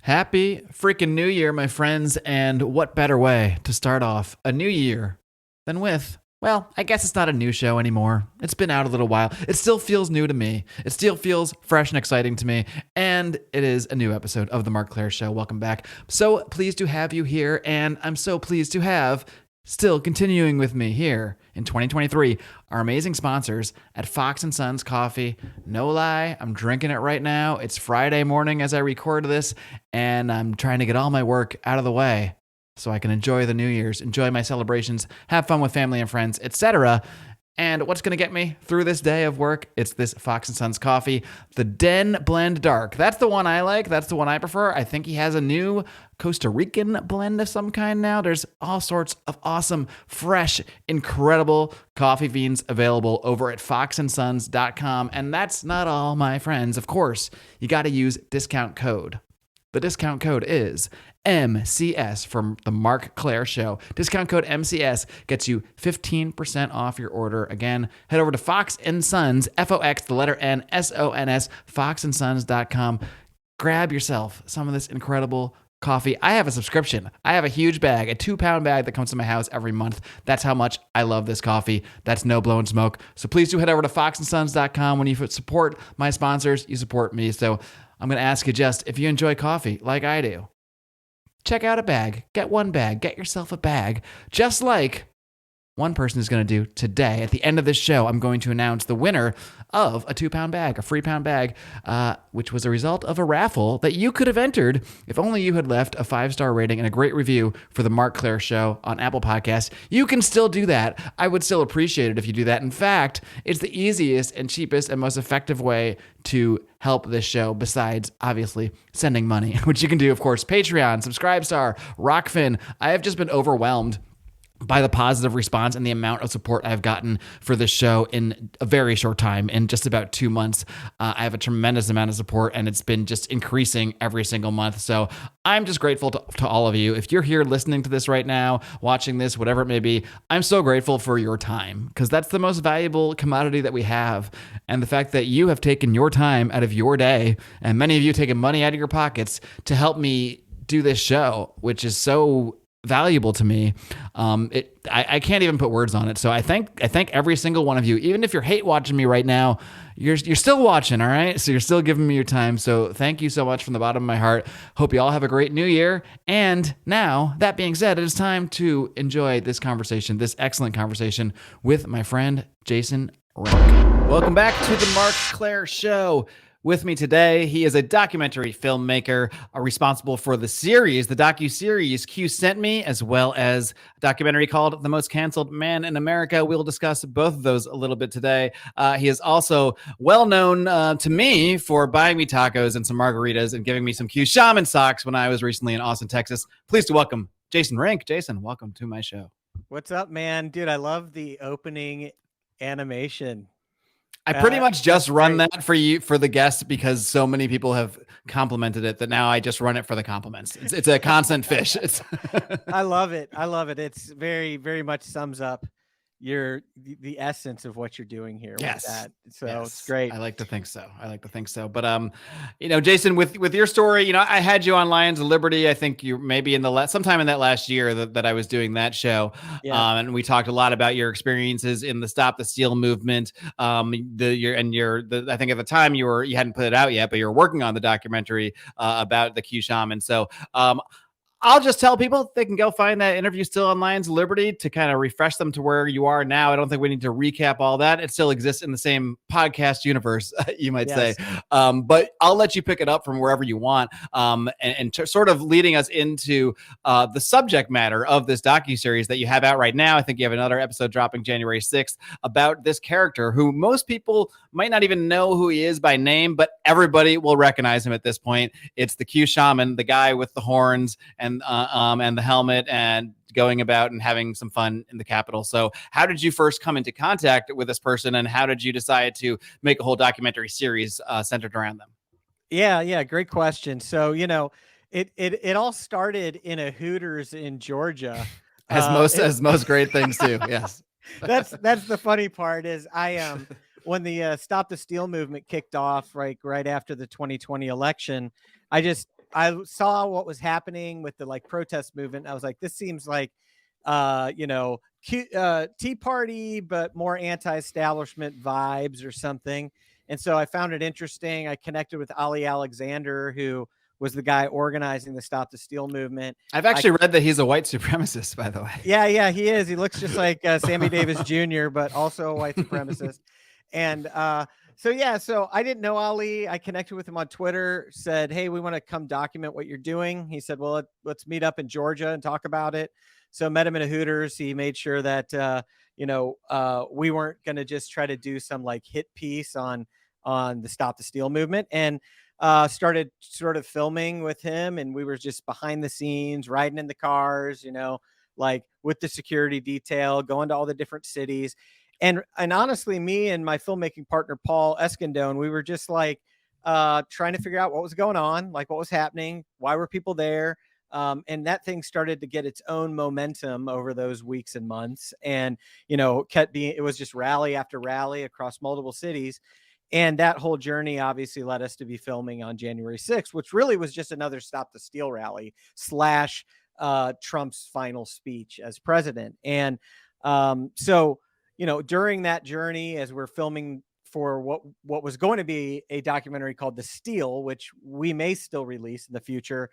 Happy freaking New Year, my friends, and what better way to start off a new year than with, well, I guess it's not a new show anymore. It's been out a little while. It still feels new to me. It still feels fresh and exciting to me, and it is a new episode of the Marc Clair Show. Welcome back. So pleased to have you here, and I'm so pleased to have still continuing with me here in 2023, our amazing sponsors at Fox & Sons Coffee. No lie, I'm drinking it right now. It's Friday morning as I record this, and I'm trying to get all my work out of the way so I can enjoy the New Year's, enjoy my celebrations, have fun with family and friends, etc. And what's going to get me through this day of work? It's this Fox & Sons coffee, the Den Blend Dark. That's the one I like. That's the one I prefer. I think he has a new Costa Rican blend of some kind now. There's all sorts of awesome, fresh, incredible coffee beans available over at foxandsons.com. And that's not all, my friends. Of course, you got to use discount code. The discount code is MCS from the Marc Clair Show. Discount code MCS gets you 15% off your order. Again, head over to Fox & Sons, Fox, the letter N, SONS, foxandsons.com. Grab yourself some of this incredible coffee. I have a subscription. I have a huge bag, a 2-pound bag that comes to my house every month. That's how much I love this coffee. That's no blowing smoke. So please do head over to foxandsons.com. When you support my sponsors, you support me. So I'm going to ask you just, if you enjoy coffee like I do, check out a bag. Get one bag. Get yourself a bag. Just like one person is going to do today. At the end of this show, I'm going to announce the winner of a 2-pound bag, a free pound bag, which was a result of a raffle that you could have entered if only you had left a 5-star rating and a great review for the Marc Clair Show on Apple Podcasts. You can still do that. I would still appreciate it if you do that. In fact, it's the easiest and cheapest and most effective way to help this show, besides obviously sending money, which you can do, of course, Patreon, Subscribestar, Rokfin. I have just been overwhelmed by the positive response and the amount of support I've gotten for this show in a very short time, in just about 2 months. I have a tremendous amount of support, and it's been just increasing every single month. So I'm just grateful to all of you. If you're here listening to this right now, watching this, whatever it may be, I'm so grateful for your time, because that's the most valuable commodity that we have. And the fact that you have taken your time out of your day, and many of you taken money out of your pockets to help me do this show, which is so valuable to me. I can't even put words on it. So I thank every single one of you. Even if you're hate watching me right now, you're still watching, all right? So you're still giving me your time. So thank you so much from the bottom of my heart. Hope you all have a great new year. And now, that being said, it is time to enjoy this conversation, this excellent conversation with my friend Jason Rink. Welcome back to the Marc Clair Show. With me today, he is a documentary filmmaker responsible for the series, the docu-series Q Sent Me, as well as a documentary called The Most Canceled Man in America. We'll discuss both of those a little bit today. He is also well known to me for buying me tacos and some margaritas and giving me some Q-Shaman socks when I was recently in Austin, Texas. Pleased to welcome Jason Rink. Jason, welcome to my show. What's up, man? Dude, I love the opening animation. I pretty much just run that for you, for the guests, because so many people have complimented it that now I just run it for the compliments. It's a constant fish. I love it. I love it. It's very, very much sums up the essence of what you're doing here. Yes. With that. So It's great. I like to think so. But Jason, with your story, I had you on Lions of Liberty. I think you maybe sometime in that last year that I was doing that show. Yeah. And we talked a lot about your experiences in the Stop the Steal movement. I think at the time you hadn't put it out yet, but you were working on the documentary about the Q-Shaman. So I'll just tell people they can go find that interview still on Lions of Liberty to kind of refresh them to where you are now. I don't think we need to recap all that. It still exists in the same podcast universe, you might say. But I'll let you pick it up from wherever you want, and sort of leading us into the subject matter of this docuseries that you have out right now. I think you have another episode dropping January 6th about this character who most people might not even know who he is by name, but everybody will recognize him at this point. It's the Q-Shaman, the guy with the horns and the helmet, and going about and having some fun in the Capitol. So how did you first come into contact with this person, and how did you decide to make a whole documentary series centered around them? Yeah. Great question. So, it all started in a Hooters in Georgia. As most great things do. Yes. That's the funny part is when the Stop the Steal movement kicked off right after the 2020 election, I I saw what was happening with the like protest movement. I was like, this seems like, Tea Party, but more anti-establishment vibes or something. And so I found it interesting. I connected with Ali Alexander, who was the guy organizing the Stop the Steal movement. I've actually read that he's a white supremacist, by the way. Yeah, he is. He looks just like Sammy Davis Jr., but also a white supremacist. And so I didn't know Ali. I connected with him on Twitter, said, hey, we want to come document what you're doing. He said, well, let's meet up in Georgia and talk about it. So met him in a Hooters. He made sure that, we weren't going to just try to do some like hit piece on the Stop the Steal movement, and started sort of filming with him. And we were just behind the scenes, riding in the cars, like with the security detail, going to all the different cities. And honestly, me and my filmmaking partner, Paul Eskandone, we were just like trying to figure out what was going on, like what was happening, why were people there? And that thing started to get its own momentum over those weeks and months. And, it was just rally after rally across multiple cities. And that whole journey obviously led us to be filming on January 6th, which really was just another Stop the Steal rally / Trump's final speech as president. And during that journey, as we're filming for what was going to be a documentary called The Steal, which we may still release in the future,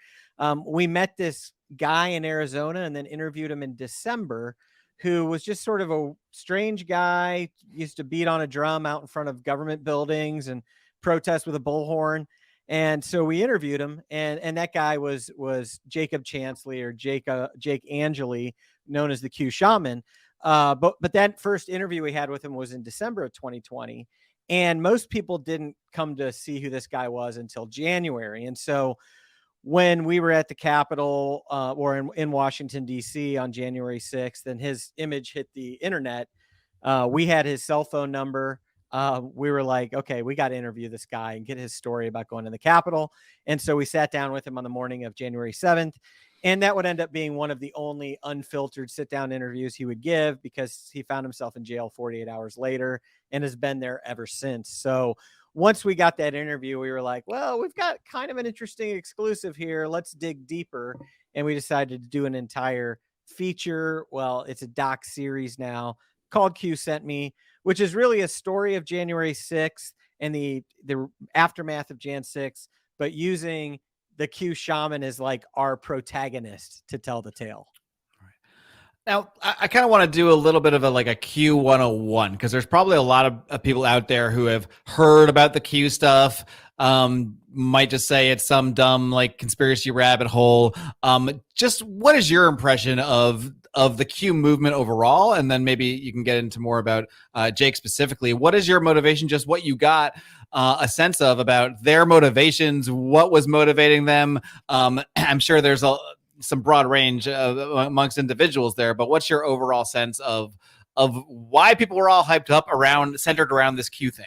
we met this guy in Arizona and then interviewed him in December, who was just sort of a strange guy, used to beat on a drum out in front of government buildings and protest with a bullhorn. And so we interviewed him, and that guy was Jacob Chansley, or Jake Angeli, known as the Q-Shaman. But that first interview we had with him was in December of 2020. And most people didn't come to see who this guy was until January. And so when we were at the Capitol or in Washington, D.C. on January 6th, and his image hit the internet, we had his cell phone number. We were like, okay, we got to interview this guy and get his story about going to the Capitol. And so we sat down with him on the morning of January 7th. And that would end up being one of the only unfiltered sit-down interviews he would give, because he found himself in jail 48 hours later and has been there ever since. So once we got that interview, we were like, well, we've got kind of an interesting exclusive here. Let's dig deeper. And we decided to do an entire feature. Well, it's a doc series now called Q Sent Me, which is really a story of January 6th and the aftermath of Jan 6th, but using the Q-Shaman is like our protagonist to tell the tale. Now, I kind of want to do a little bit of a Q 101, because there's probably a lot of people out there who have heard about the Q stuff, might just say it's some dumb like conspiracy rabbit hole. Just what is your impression of the Q movement overall? And then maybe you can get into more about Jake specifically. What is your motivation? Just what you got a sense of about their motivations, what was motivating them. I'm sure there's some broad range amongst individuals there, but what's your overall sense of why people were all hyped up centered around this Q thing?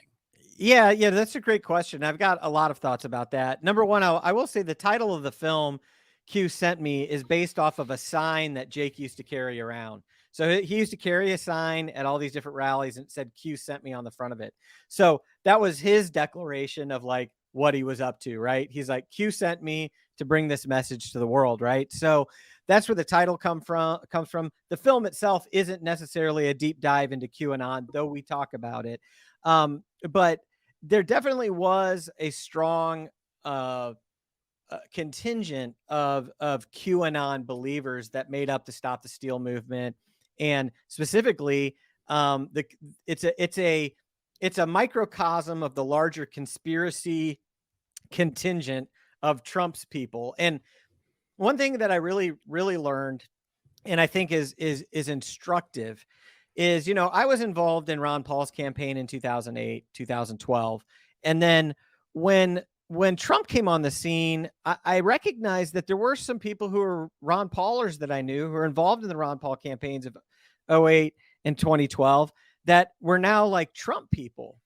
Yeah, that's a great question. I've got a lot of thoughts about that. Number one, I will say the title of the film, Q Sent Me, is based off of a sign that Jake used to carry around. So he used to carry a sign at all these different rallies and it said Q Sent Me on the front of it. So that was his declaration of like what he was up to, right? He's like, Q sent me to bring this message to the world, right? So that's where the title comes from. The film itself isn't necessarily a deep dive into Q Anon, though we talk about it. But there definitely was a strong contingent of QAnon believers that made up the Stop the Steal movement, and specifically, it's a microcosm of the larger conspiracy contingent of Trump's people. And one thing that I really learned, and I think is instructive, is I was involved in Ron Paul's campaign in 2008, 2012, and then when Trump came on the scene, I recognized that there were some people who were Ron Paulers that I knew who were involved in the Ron Paul campaigns of 08 and 2012 that were now like Trump people.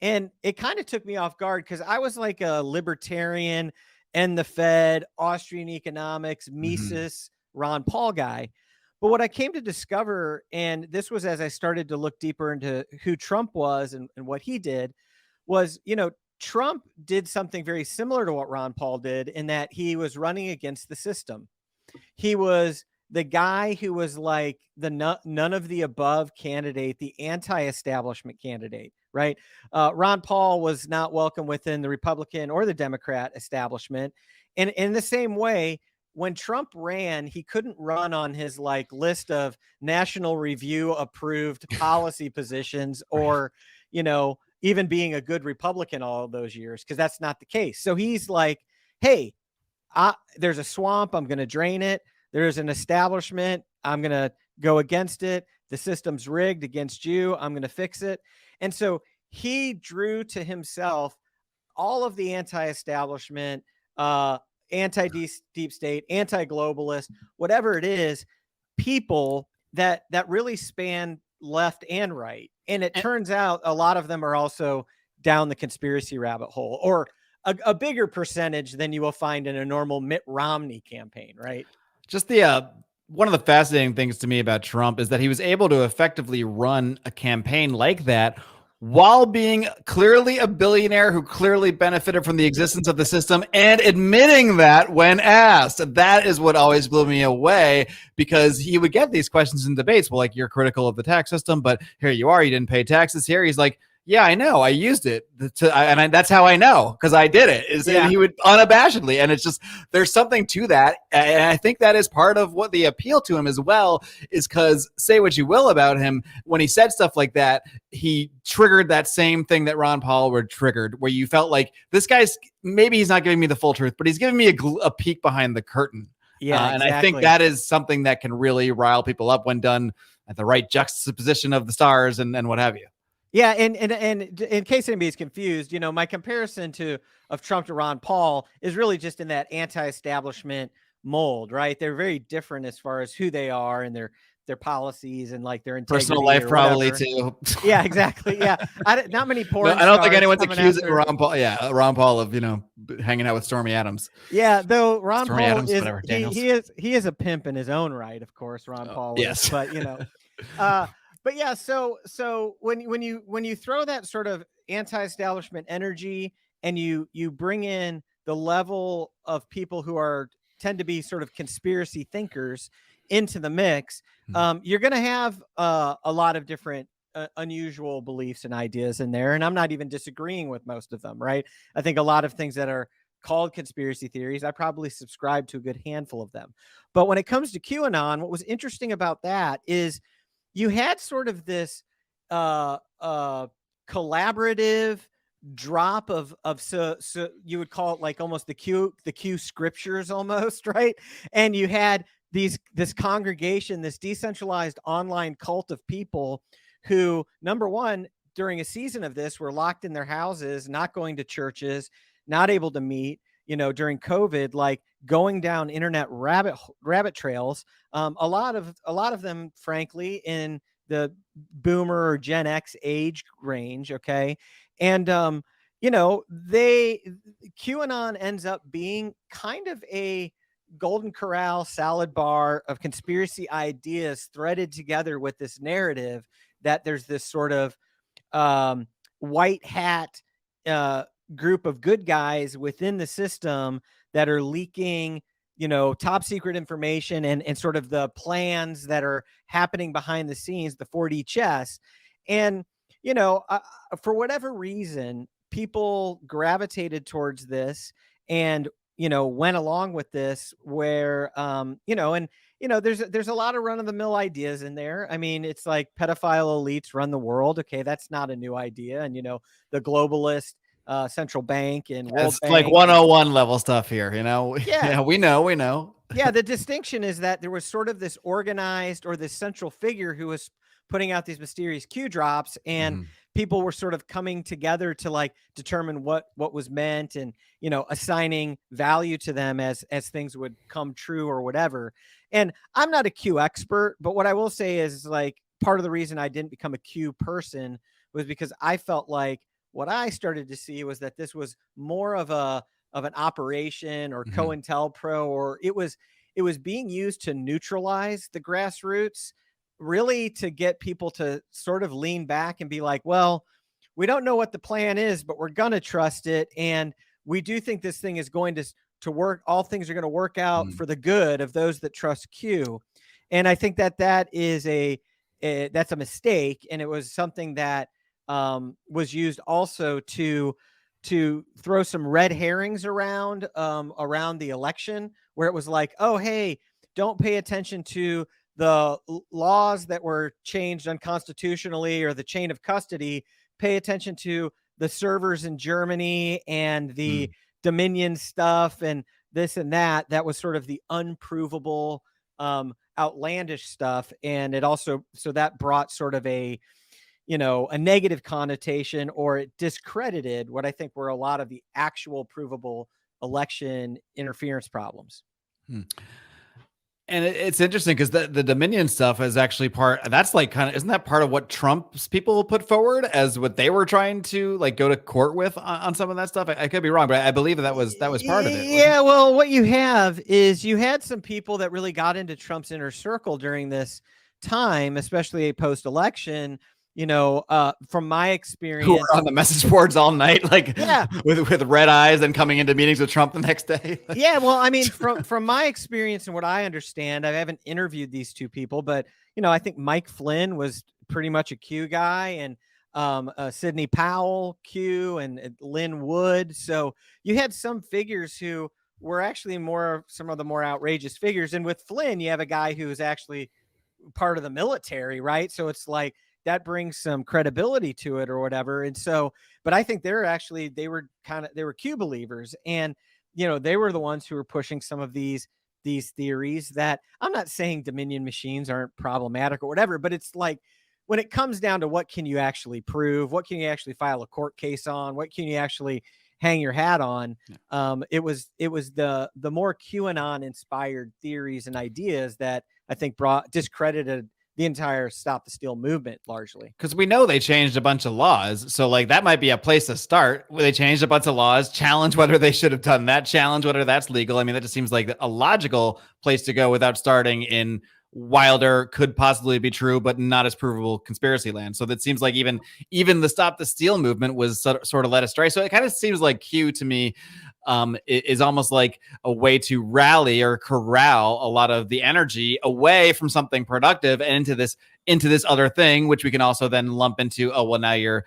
And it kind of took me off guard because I was like a libertarian and the Fed, Austrian economics, Mises, Ron Paul guy. But what I came to discover, and this was as I started to look deeper into who Trump was and what he did, was, Trump did something very similar to what Ron Paul did in that he was running against the system. He was the guy who was like the none of the above candidate, the anti-establishment candidate, right? Ron Paul was not welcome within the Republican or the Democrat establishment. And in the same way, when Trump ran, he couldn't run on his like list of National Review approved policy positions or, you know, even being a good Republican all those years, because that's not the case. So he's like, hey, there's a swamp, I'm going to drain it. There's an establishment, I'm going to go against it. The system's rigged against you, I'm going to fix it. And so he drew to himself all of the anti-establishment, anti-deep state, anti-globalist, whatever it is, people that really span left and right. And it turns out a lot of them are also down the conspiracy rabbit hole, or a bigger percentage than you will find in a normal Mitt Romney campaign, right? Just the one of the fascinating things to me about Trump is that he was able to effectively run a campaign like that while being clearly a billionaire who clearly benefited from the existence of the system and admitting that when asked. That is what always blew me away, because he would get these questions in debates. Well, like, you're critical of the tax system, but here you are, you didn't pay taxes here. He's like, yeah, I know. I used it that's how I know, because I did it. And he would unabashedly. And it's just, there's something to that. And I think that is part of what the appeal to him as well, is because, say what you will about him, when he said stuff like that, he triggered that same thing that Ron Paul were triggered, where you felt like, this guy's, maybe he's not giving me the full truth, but he's giving me a peek behind the curtain. Yeah, and I think that is something that can really rile people up when done at the right juxtaposition of the stars and what have you. Yeah, and in case anybody's confused, you know, my comparison of Trump to Ron Paul is really just in that anti-establishment mold, right? They're very different as far as who they are and their policies and like their integrity, personal life, probably too. Yeah, exactly. Yeah, not many porn. No, I don't think anyone's accusing Ron Paul. Yeah, Ron Paul of, you know, hanging out with Stormy Adams. Yeah, though Ron Stormy Paul Adams, is whatever, he is a pimp in his own right, of course. Ron Paul, yes, but you know. But yeah, so when you throw that sort of anti-establishment energy and you bring in the level of people who tend to be sort of conspiracy thinkers into the mix, you're going to have a lot of different unusual beliefs and ideas in there. And I'm not even disagreeing with most of them, right? I think a lot of things that are called conspiracy theories, I probably subscribe to a good handful of them. But when it comes to QAnon, what was interesting about that is you had sort of this collaborative drop of so you would call it like almost the Q scriptures almost, right? And you had this congregation, this decentralized online cult of people who, number one, during a season of this, were locked in their houses, not going to churches, not able to meet, you know, during COVID, like going down internet rabbit trails. A lot of them, frankly, in the boomer or Gen X age range. Okay. And, you know, QAnon ends up being kind of a Golden Corral salad bar of conspiracy ideas threaded together with this narrative that there's this sort of white hat group of good guys within the system that are leaking, you know, top secret information and sort of the plans that are happening behind the scenes, the 4D chess. And, you know, for whatever reason, people gravitated towards this and, you know, went along with this where, you know, and, you know, there's a lot of run of the mill ideas in there. I mean, it's like pedophile elites run the world. Okay. That's not a new idea. And, you know, the globalist central bank and World it's Bank, like 101 level stuff here, you know. Yeah, we know. Yeah, the distinction is that there was sort of this organized or this central figure who was putting out these mysterious Q drops, and people were sort of coming together to like determine what was meant and, you know, assigning value to them as things would come true or whatever. And I'm not a Q expert, but what I will say is like part of the reason I didn't become a Q person was because I felt like what I started to see was that this was more of an operation or COINTELPRO, or it was being used to neutralize the grassroots, really to get people to sort of lean back and be like, well, we don't know what the plan is, but we're going to trust it. And we do think this thing is going to work. All things are going to work out for the good of those that trust Q. And I think that is that's a mistake. And it was something that was used also to throw some red herrings around the election, where it was like, oh, hey, don't pay attention to the laws that were changed unconstitutionally or the chain of custody. Pay attention to the servers in Germany and the Dominion stuff and this and that. That was sort of the unprovable, outlandish stuff. And it also, so that brought sort of a negative connotation, or it discredited what I think were a lot of the actual provable election interference problems. And it's interesting because the Dominion stuff is actually that's like kind of, isn't that part of what Trump's people put forward as what they were trying to like go to court with on some of that stuff? I could be wrong, but I believe that was part of it. Yeah, well, what you have is you had some people that really got into Trump's inner circle during this time, especially post-election. From my experience, who were on the message boards all night, like with red eyes and coming into meetings with Trump the next day. Yeah, well, I mean, from my experience and what I understand, I haven't interviewed these two people, but I think Mike Flynn was pretty much a Q guy, and Sidney Powell, Q, and Lynn Wood. So you had some figures who were actually some of the more outrageous figures. And with Flynn, you have a guy who is actually part of the military, right? So it's like, that brings some credibility to it or whatever. And so, but I think they were Q believers, and, they were the ones who were pushing some of these theories that, I'm not saying Dominion machines aren't problematic or whatever, but it's like, when it comes down to what can you actually prove, what can you actually file a court case on, what can you actually hang your hat on? It was the more QAnon inspired theories and ideas that I think discredited the entire Stop the Steal movement, largely. Because we know they changed a bunch of laws. So like that might be a place to start, where they changed a bunch of laws, challenge whether they should have done that, challenge whether that's legal. I mean, that just seems like a logical place to go without starting in wilder, could possibly be true, but not as provable conspiracy land. So that seems like even the Stop the Steal movement was sort of led astray. So it kind of seems like Q to me is almost like a way to rally or corral a lot of the energy away from something productive and into this other thing, which we can also then lump into, oh, well, now you're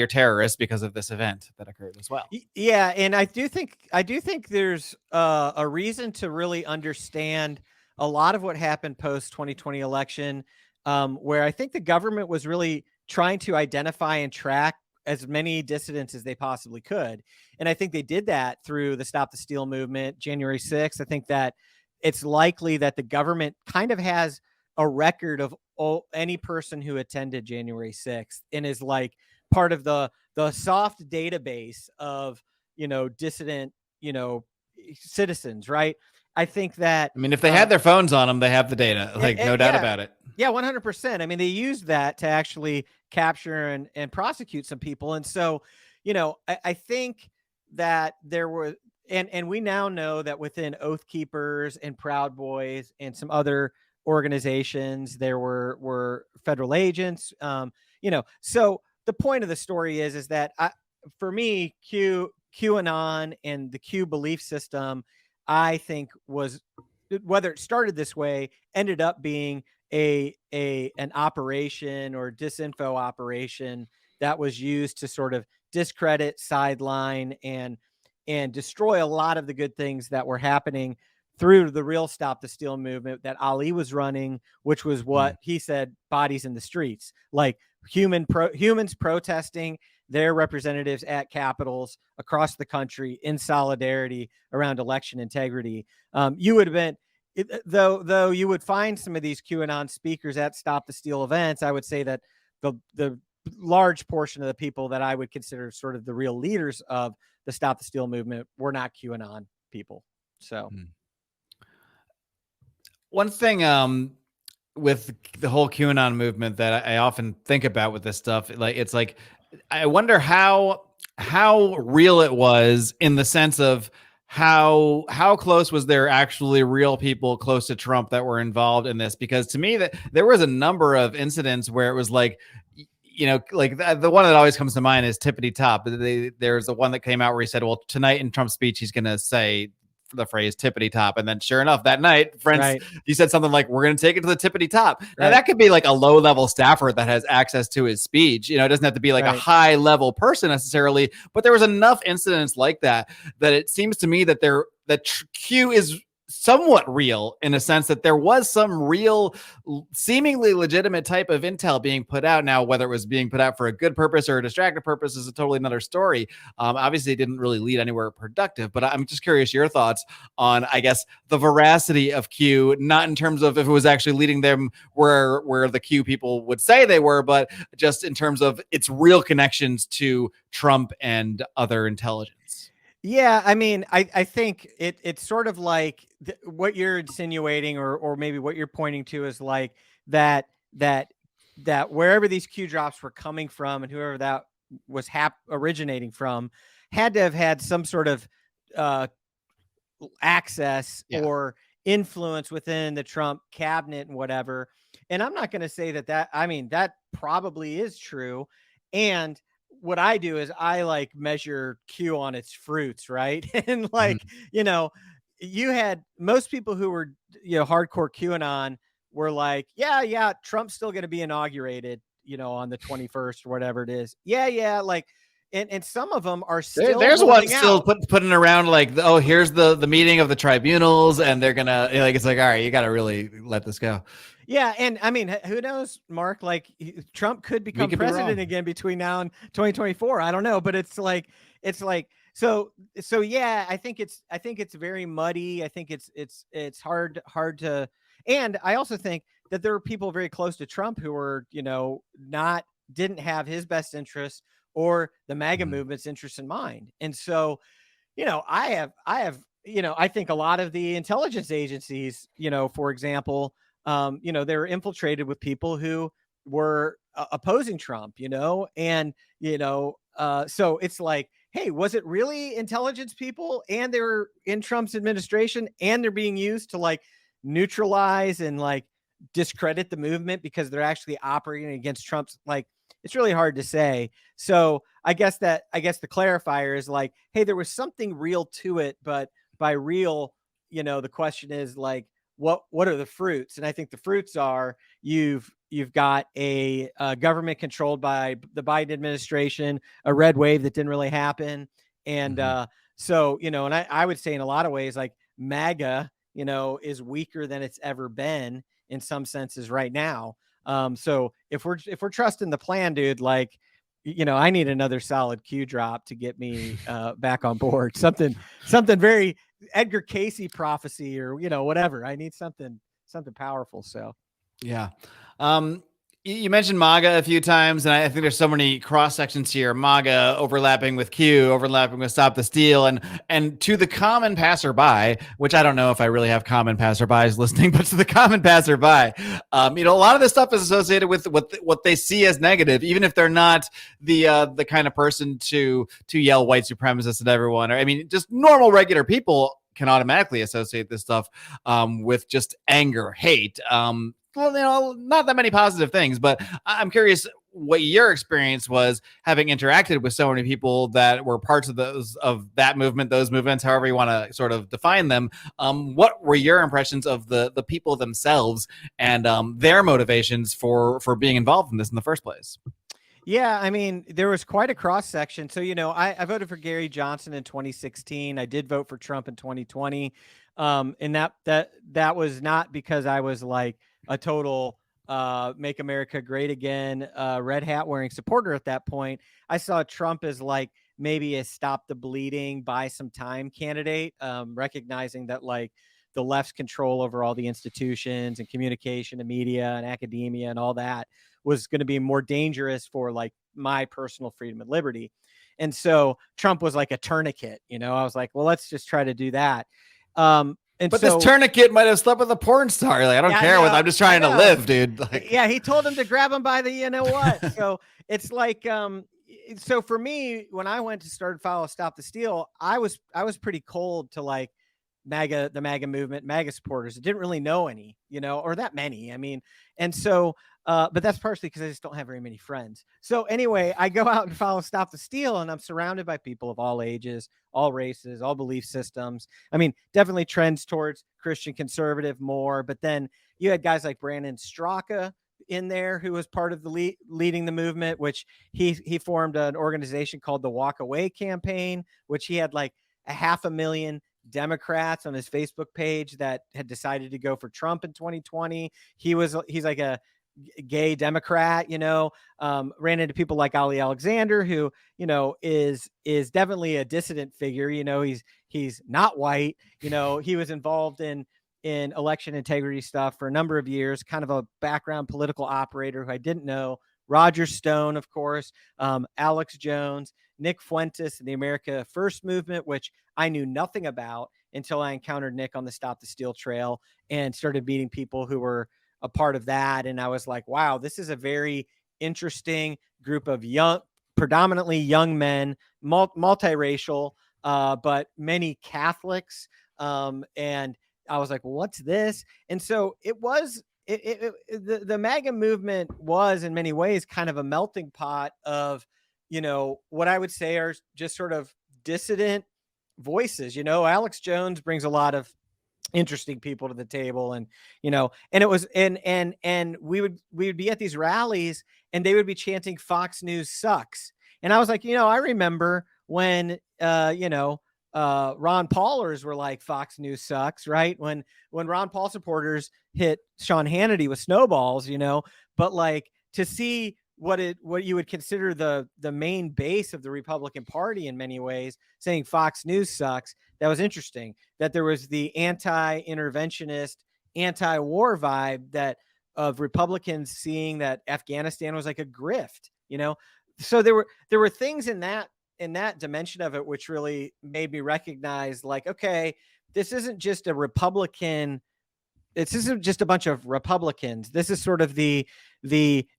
terrorists because of this event that occurred as well. Yeah. And I do think there's a reason to really understand a lot of what happened post 2020 election, where I think the government was really trying to identify and track as many dissidents as they possibly could. And I think they did that through the Stop the Steal movement, January 6th. I think that it's likely that the government kind of has a record of any person who attended January 6th and is like part of the soft database of, dissident, citizens, right? I think that, I mean, if they had their phones on them, they have the data, like no doubt about it. Yeah, 100%. I mean, they used that to actually capture and prosecute some people. And so, I think that there were, and we now know that within Oath Keepers and Proud Boys and some other organizations, there were federal agents, so the point of the story is that for me, QAnon and the Q belief system, I think was, whether it started this way, ended up being an operation or disinfo operation that was used to sort of discredit, sideline, and destroy a lot of the good things that were happening through the real Stop the Steal movement that Ali was running, which was what he said, bodies in the streets, like humans protesting their representatives at capitals across the country in solidarity around election integrity. You would have been, though you would find some of these QAnon speakers at Stop the Steal events, I would say that the large portion of the people that I would consider sort of the real leaders of the Stop the Steal movement were not QAnon people. So one thing with the whole QAnon movement that I often think about with this stuff, it's like, I wonder how real it was, in the sense of how close was there actually real people close to Trump that were involved in this? Because to me, that there was a number of incidents where it was like, like the one that always comes to mind is tippity top. There's the one that came out where he said, well, tonight in Trump's speech, he's going to say the phrase tippity top. And then sure enough, that night, friends, he said something like, we're going to take it to the tippity top. Now that could be like a low level staffer that has access to his speech. It doesn't have to be like a high level person necessarily, but there was enough incidents like that it seems to me that Q is somewhat real in a sense that there was some real seemingly legitimate type of intel being put out. Now, whether it was being put out for a good purpose or a distracted purpose is a totally another story. Obviously it didn't really lead anywhere productive, but I'm just curious your thoughts on, I guess, the veracity of Q, not in terms of if it was actually leading them where the Q people would say they were, but just in terms of its real connections to Trump and other intelligence. Yeah, I mean, I think it's sort of like what you're insinuating, or maybe what you're pointing to is like that wherever these Q drops were coming from and whoever that was originating from had to have had some sort of access or influence within the Trump cabinet and whatever. And I'm not going to say that I mean, that probably is true. And what I do is I like measure Q on its fruits, right? And like, you had most people who were, hardcore QAnon were like, yeah, Trump's still going to be inaugurated, on the 21st or whatever it is. Yeah. Like, and some of them are still there's one still putting around like, oh, here's the meeting of the tribunals, and they're gonna like, it's like, all right, you got to really let this go. Yeah, and I mean, who knows, Mark? Like, Trump could become president again between now and 2024. I don't know, but it's like so. Yeah, I think it's very muddy. I think it's hard to. And I also think that there are people very close to Trump who were, didn't have his best interests or the MAGA movement's interests in mind. And so, I have, I think a lot of the intelligence agencies, for example, they were infiltrated with people who were opposing Trump, and, so it's like, hey, was it really intelligence people and they were in Trump's administration and they're being used to like neutralize and like discredit the movement because they're actually operating against Trump's, like, it's really hard to say. So I guess the clarifier is like, hey, there was something real to it, but by real, the question is like, what are the fruits? And I think the fruits are you've got a government controlled by the Biden administration, a red wave that didn't really happen. And so, and I would say in a lot of ways, like MAGA, is weaker than it's ever been in some senses right now. So if we're trusting the plan, dude, like, I need another solid Q drop to get me back on board. Something very Edgar Casey prophecy or, whatever. I need something powerful. So, yeah. You mentioned MAGA a few times, and I think there's so many cross sections here. MAGA overlapping with Q, overlapping with Stop the Steal, and to the common passerby, which I don't know if I really have common passerbys listening, but to the common passerby, a lot of this stuff is associated with what they see as negative, even if they're not the kind of person to yell white supremacists at everyone. Or I mean, just normal, regular people can automatically associate this stuff with just anger, hate. Well, not that many positive things, but I'm curious what your experience was having interacted with so many people that were parts of that movement, those movements, however you want to sort of define them. What were your impressions of the people themselves and their motivations for being involved in this in the first place? Yeah, I mean, there was quite a cross section. So, I voted for Gary Johnson in 2016. I did vote for Trump in 2020. And that was not because I was like a total make America great again, red hat wearing supporter at that point. I saw Trump as like maybe a stop the bleeding, buy some time candidate, recognizing that like the left's control over all the institutions and communication and media and academia and all that was going to be more dangerous for like my personal freedom and liberty. And so Trump was like a tourniquet, I was like, well, let's just try to do that. But this tourniquet might have slept with a porn star. Like, I don't care what, I'm just trying to live, dude. Like, yeah, he told him to grab him by the, what? So it's like, so for me, when I went to start follow Stop the Steal, I was pretty cold to like the MAGA movement, MAGA supporters. I didn't really know any, or that many. I mean, and so, but that's partially because I just don't have very many friends. So anyway, I go out and follow Stop the Steal, and I'm surrounded by people of all ages, all races, all belief systems. I mean, definitely trends towards Christian conservative more, but then you had guys like Brandon Straka in there who was part of the leading the movement, which he formed an organization called the Walk Away Campaign, which he had like 500,000 Democrats on his Facebook page that had decided to go for Trump in 2020. He's like a gay Democrat, ran into people like Ali Alexander, who, is definitely a dissident figure. He's not white, he was involved in election integrity stuff for a number of years, kind of a background political operator who I didn't know. Roger Stone, of course, Alex Jones, Nick Fuentes, and the America First movement, which I knew nothing about until I encountered Nick on the Stop the Steal trail and started meeting people who were a part of that. And I was like, wow, this is a very interesting group of predominantly young men, multiracial, but many Catholics. And I was like, well, what's this? And so it was, the MAGA movement was in many ways kind of a melting pot of, what I would say are just sort of dissident voices. Alex Jones brings a lot of interesting people to the table, and and it was and we would be at these rallies and they would be chanting Fox News sucks. And I was like, I remember when Ron Paulers were like Fox News sucks, right? When Ron Paul supporters hit Sean Hannity with snowballs, but like to see what you would consider the main base of the Republican Party in many ways saying Fox News sucks, that was interesting. That there was the anti-interventionist, anti-war vibe that of Republicans seeing that Afghanistan was like a grift, So there were things in that dimension of it which really made me recognize, like, okay, this isn't just a Republican. This isn't just a bunch of Republicans. This is sort of the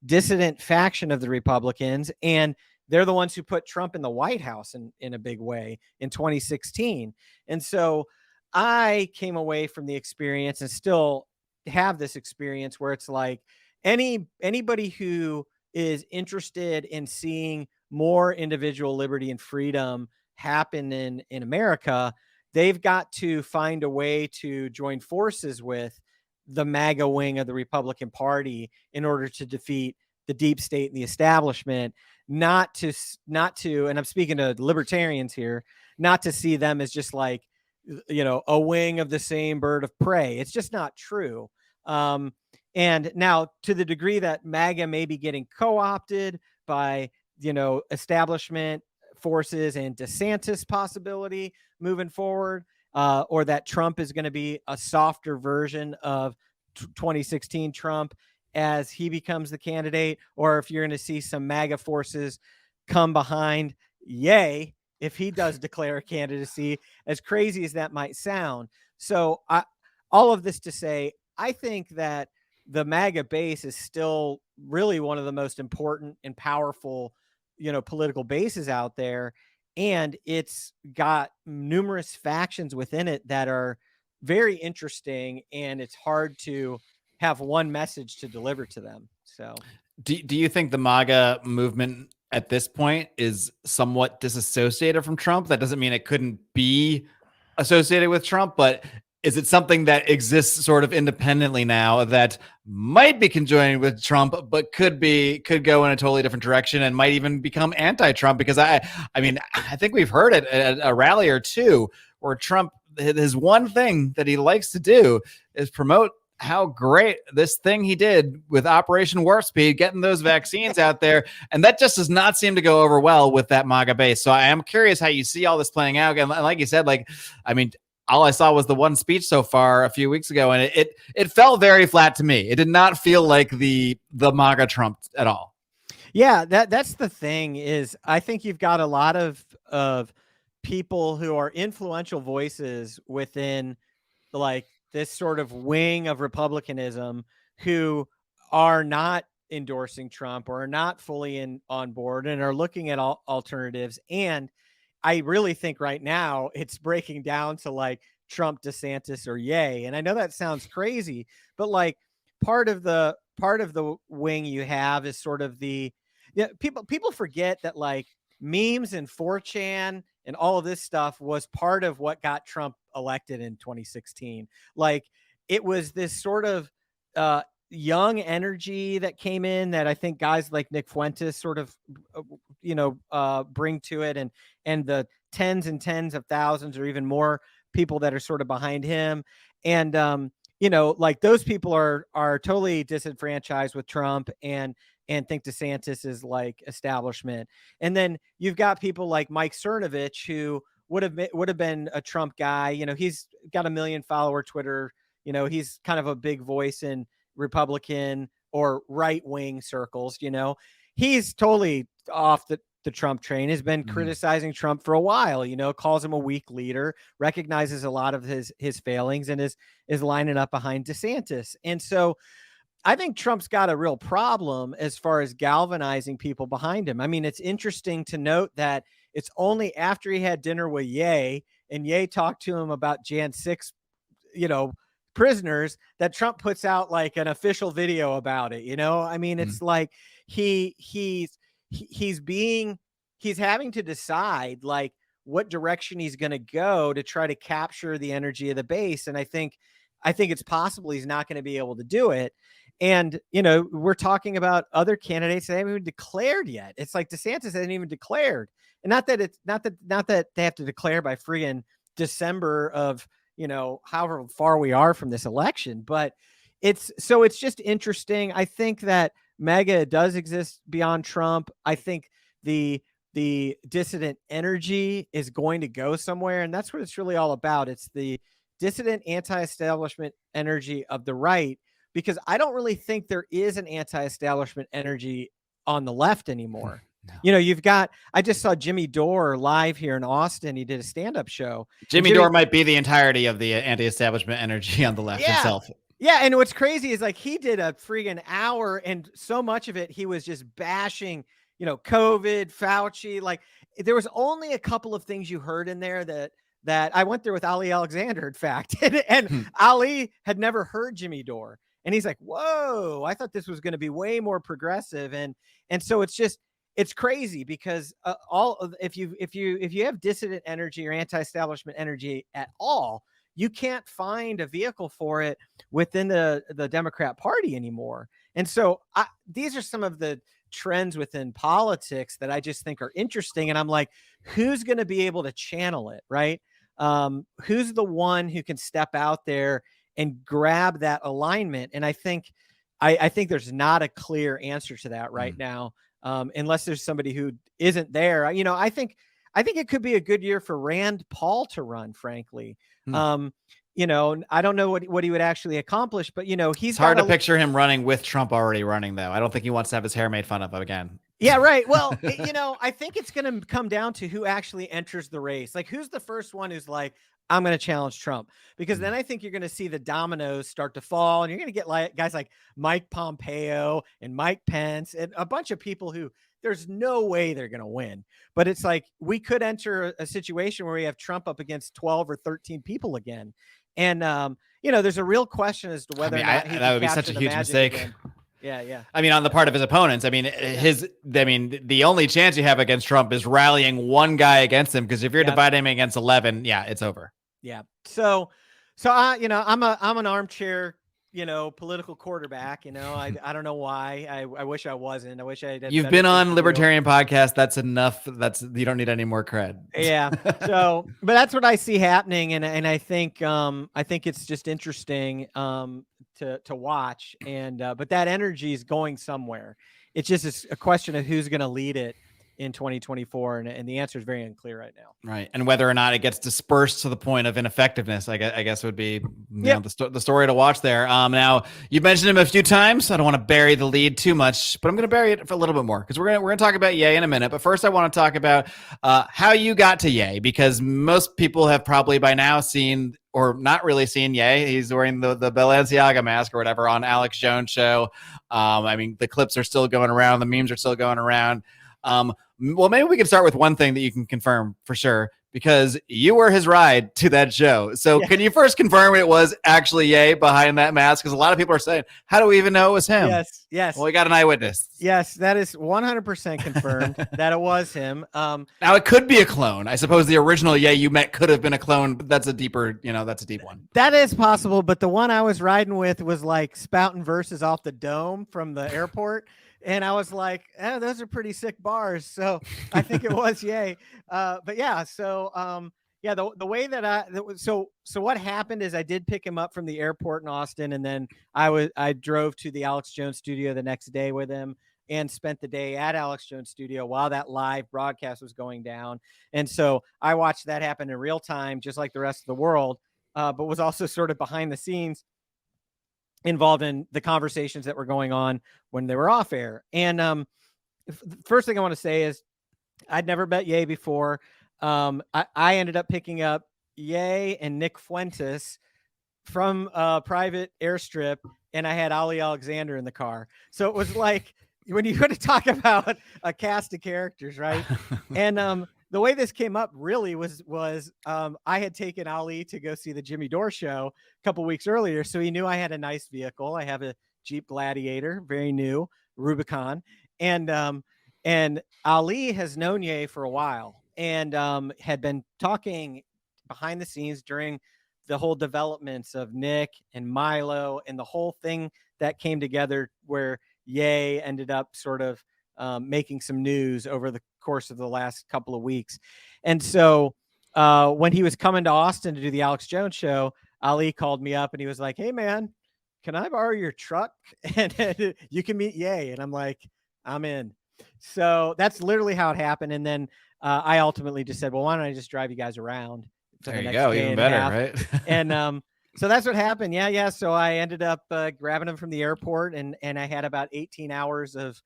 dissident faction of the Republicans, and they're the ones who put Trump in the White House in a big way in 2016. And so I came away from the experience and still have this experience where it's like anybody who is interested in seeing more individual liberty and freedom happen in America, they've got to find a way to join forces with the MAGA wing of the Republican Party in order to defeat the deep state and the establishment, not to, and I'm speaking to libertarians here, not to see them as just like, a wing of the same bird of prey. It's just not true. And now, to the degree that MAGA may be getting co-opted by, establishment forces and DeSantis possibility moving forward, or that Trump is going to be a softer version of 2016 Trump as he becomes the candidate, or if you're going to see some MAGA forces come behind, yay, if he does declare a candidacy, as crazy as that might sound. So all of this to say, I think that the MAGA base is still really one of the most important and powerful, political bases out there. And it's got numerous factions within it that are very interesting, and it's hard to have one message to deliver to them. So do you think the MAGA movement at this point is somewhat disassociated from Trump? That doesn't mean it couldn't be associated with Trump, but is it something that exists sort of independently now that might be conjoined with Trump, but could go in a totally different direction and might even become anti-Trump? Because I think we've heard it at a rally or two where Trump, his one thing that he likes to do is promote how great this thing he did with Operation Warp Speed, getting those vaccines out there. And that just does not seem to go over well with that MAGA base. So I am curious how you see all this playing out. And like you said, all I saw was the one speech so far a few weeks ago, and it felt very flat to me. It did not feel like the MAGA Trump at all. Yeah, that's the thing, is I think you've got a lot of people who are influential voices within like this sort of wing of Republicanism who are not endorsing Trump or are not fully on board and are looking at alternatives. And I really think right now it's breaking down to like Trump, DeSantis, or Ye. And I know that sounds crazy, but like part of the wing you have is sort of people forget that like memes and 4chan and all of this stuff was part of what got Trump elected in 2016. Like it was this sort of young energy that came in that I think guys like Nick Fuentes sort of, bring to it, and the tens and tens of thousands or even more people that are sort of behind him. And, like those people are totally disenfranchised with Trump and think DeSantis is like establishment. And then you've got people like Mike Cernovich, who would have been a Trump guy. He's got 1 million follower Twitter. He's kind of a big voice in Republican or right wing circles. He's totally off the Trump train, has been criticizing Trump for a while, calls him a weak leader, recognizes a lot of his failings, and is lining up behind DeSantis. And so I think Trump's got a real problem as far as galvanizing people behind him. I mean, it's interesting to note that it's only after he had dinner with Ye and Ye talked to him about Jan 6, prisoners, that Trump puts out like an official video about it. I mean, it's like he's having to decide like what direction he's going to go to try to capture the energy of the base. And I think it's possible he's not going to be able to do it. And, we're talking about other candidates that haven't even declared yet. It's like DeSantis hasn't even declared. And not that they have to declare by friggin' December of, however far we are from this election, but it's just interesting. I think that MAGA does exist beyond Trump. I think the dissident energy is going to go somewhere, and that's what it's really all about. It's the dissident anti-establishment energy of the right, because I don't really think there is an anti-establishment energy on the left anymore. No. I just saw Jimmy Dore live here in Austin. He did a stand-up show. Jimmy Dore might be the entirety of the anti-establishment energy on the left himself. Yeah, and what's crazy is like he did a freaking hour, and so much of it he was just bashing, COVID, Fauci. Like there was only a couple of things you heard in there that I went there with Ali Alexander, in fact, and Ali had never heard Jimmy Dore, and he's like, "Whoa, I thought this was going to be way more progressive," and so it's crazy because if you have dissident energy or anti-establishment energy at all, you can't find a vehicle for it within the Democrat Party anymore. And so these are some of the trends within politics that I just think are interesting. And I'm like, who's going to be able to channel it, right? Who's the one who can step out there and grab that alignment? And I think there's not a clear answer to that right now. Unless there's somebody who isn't there. I think it could be a good year for Rand Paul to run, frankly. I don't know what he would actually accomplish, but it's hard to picture him running with Trump already running, though. I don't think he wants to have his hair made fun of again. Yeah, right. Well, I think it's going to come down to who actually enters the race. Like, who's the first one who's like, I'm going to challenge Trump, because then I think you're going to see the dominoes start to fall, and you're going to get like guys like Mike Pompeo and Mike Pence and a bunch of people who there's no way they're going to win. But it's like we could enter a situation where we have Trump up against 12 or 13 people again. And, there's a real question as to whether or not that would be such a huge mistake. Again. Yeah. I mean, on the part of his opponents, the only chance you have against Trump is rallying one guy against him, because if you're dividing him against 11, it's over. Yeah. So I'm an armchair, political quarterback. I don't know why. I wish I wasn't. I wish I had. You've been on Libertarian podcast. That's enough. You don't need any more cred. Yeah. So, but that's what I see happening, and I think it's just interesting to watch, and but that energy is going somewhere. It's just a question of who's going to lead it in 2024, and the answer is very unclear right now. Right, and whether or not it gets dispersed to the point of ineffectiveness, I guess would be the story to watch there. Now you've mentioned him a few times, so I don't want to bury the lead too much, but I'm going to bury it for a little bit more, because we're gonna talk about Ye in a minute. But first, I want to talk about how you got to Ye, because most people have probably by now seen, or not really seen, Ye. He's wearing the Balenciaga mask or whatever on Alex Jones' show. The clips are still going around, the memes are still going around. Well, maybe we can start with one thing that you can confirm for sure. because you were his ride to that show. So can you first confirm it was actually Ye behind that mask? Because a lot of people are saying, how do we even know it was him? Yes. Well, we got an eyewitness. Yes, that is 100% confirmed that it was him. Now it could be a clone. I suppose the original Ye you met could have been a clone, but that's a deeper, that's a deep one. That is possible, but the one I was riding with was like spouting verses off the dome from the airport. And I was like, those are pretty sick bars. So I think it was Ye. But yeah, so the way that so what happened is I did pick him up from the airport in Austin, and then I drove to the Alex Jones studio the next day with him and spent the day at Alex Jones studio while that live broadcast was going down. And so I watched that happen in real time, just like the rest of the world, but was also sort of behind the scenes involved in the conversations that were going on when they were off air. And first thing I want to say is I'd never met Ye before. I ended up picking up Ye and Nick Fuentes from a private airstrip, and I had Ali Alexander in the car. So it was like, when you want to talk about a cast of characters, right? And the way this came up really was I had taken Ali to go see the Jimmy Dore show a couple weeks earlier. So he knew I had a nice vehicle. I have a Jeep Gladiator, very new, Rubicon. And Ali has known Ye for a while and had been talking behind the scenes during the whole developments of Nick and Milo and the whole thing that came together where Ye ended up sort of making some news over the course of the last couple of weeks. And so when he was coming to Austin to do the Alex Jones show, Ali called me up and he was like, "Hey man, can I borrow your truck and you can meet Ye?" And I'm like, "I'm in." So that's literally how it happened. And then I ultimately just said, "Well, why don't I just drive you guys around for the next day even and better, a half?" right? And so that's what happened. Yeah. So I ended up grabbing him from the airport, and I had about 18 hours of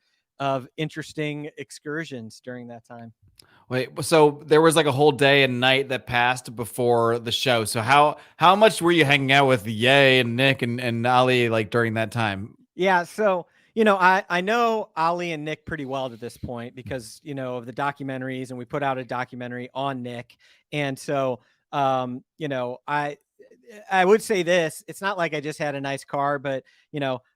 interesting excursions during that time. Wait, so there was like a whole day and night that passed before the show. So how much were you hanging out with Ye and Nick and Ali like during that time? Yeah. So, I know Ali and Nick pretty well to this point because, of the documentaries, and we put out a documentary on Nick. And so, I would say this, it's not like I just had a nice car, but,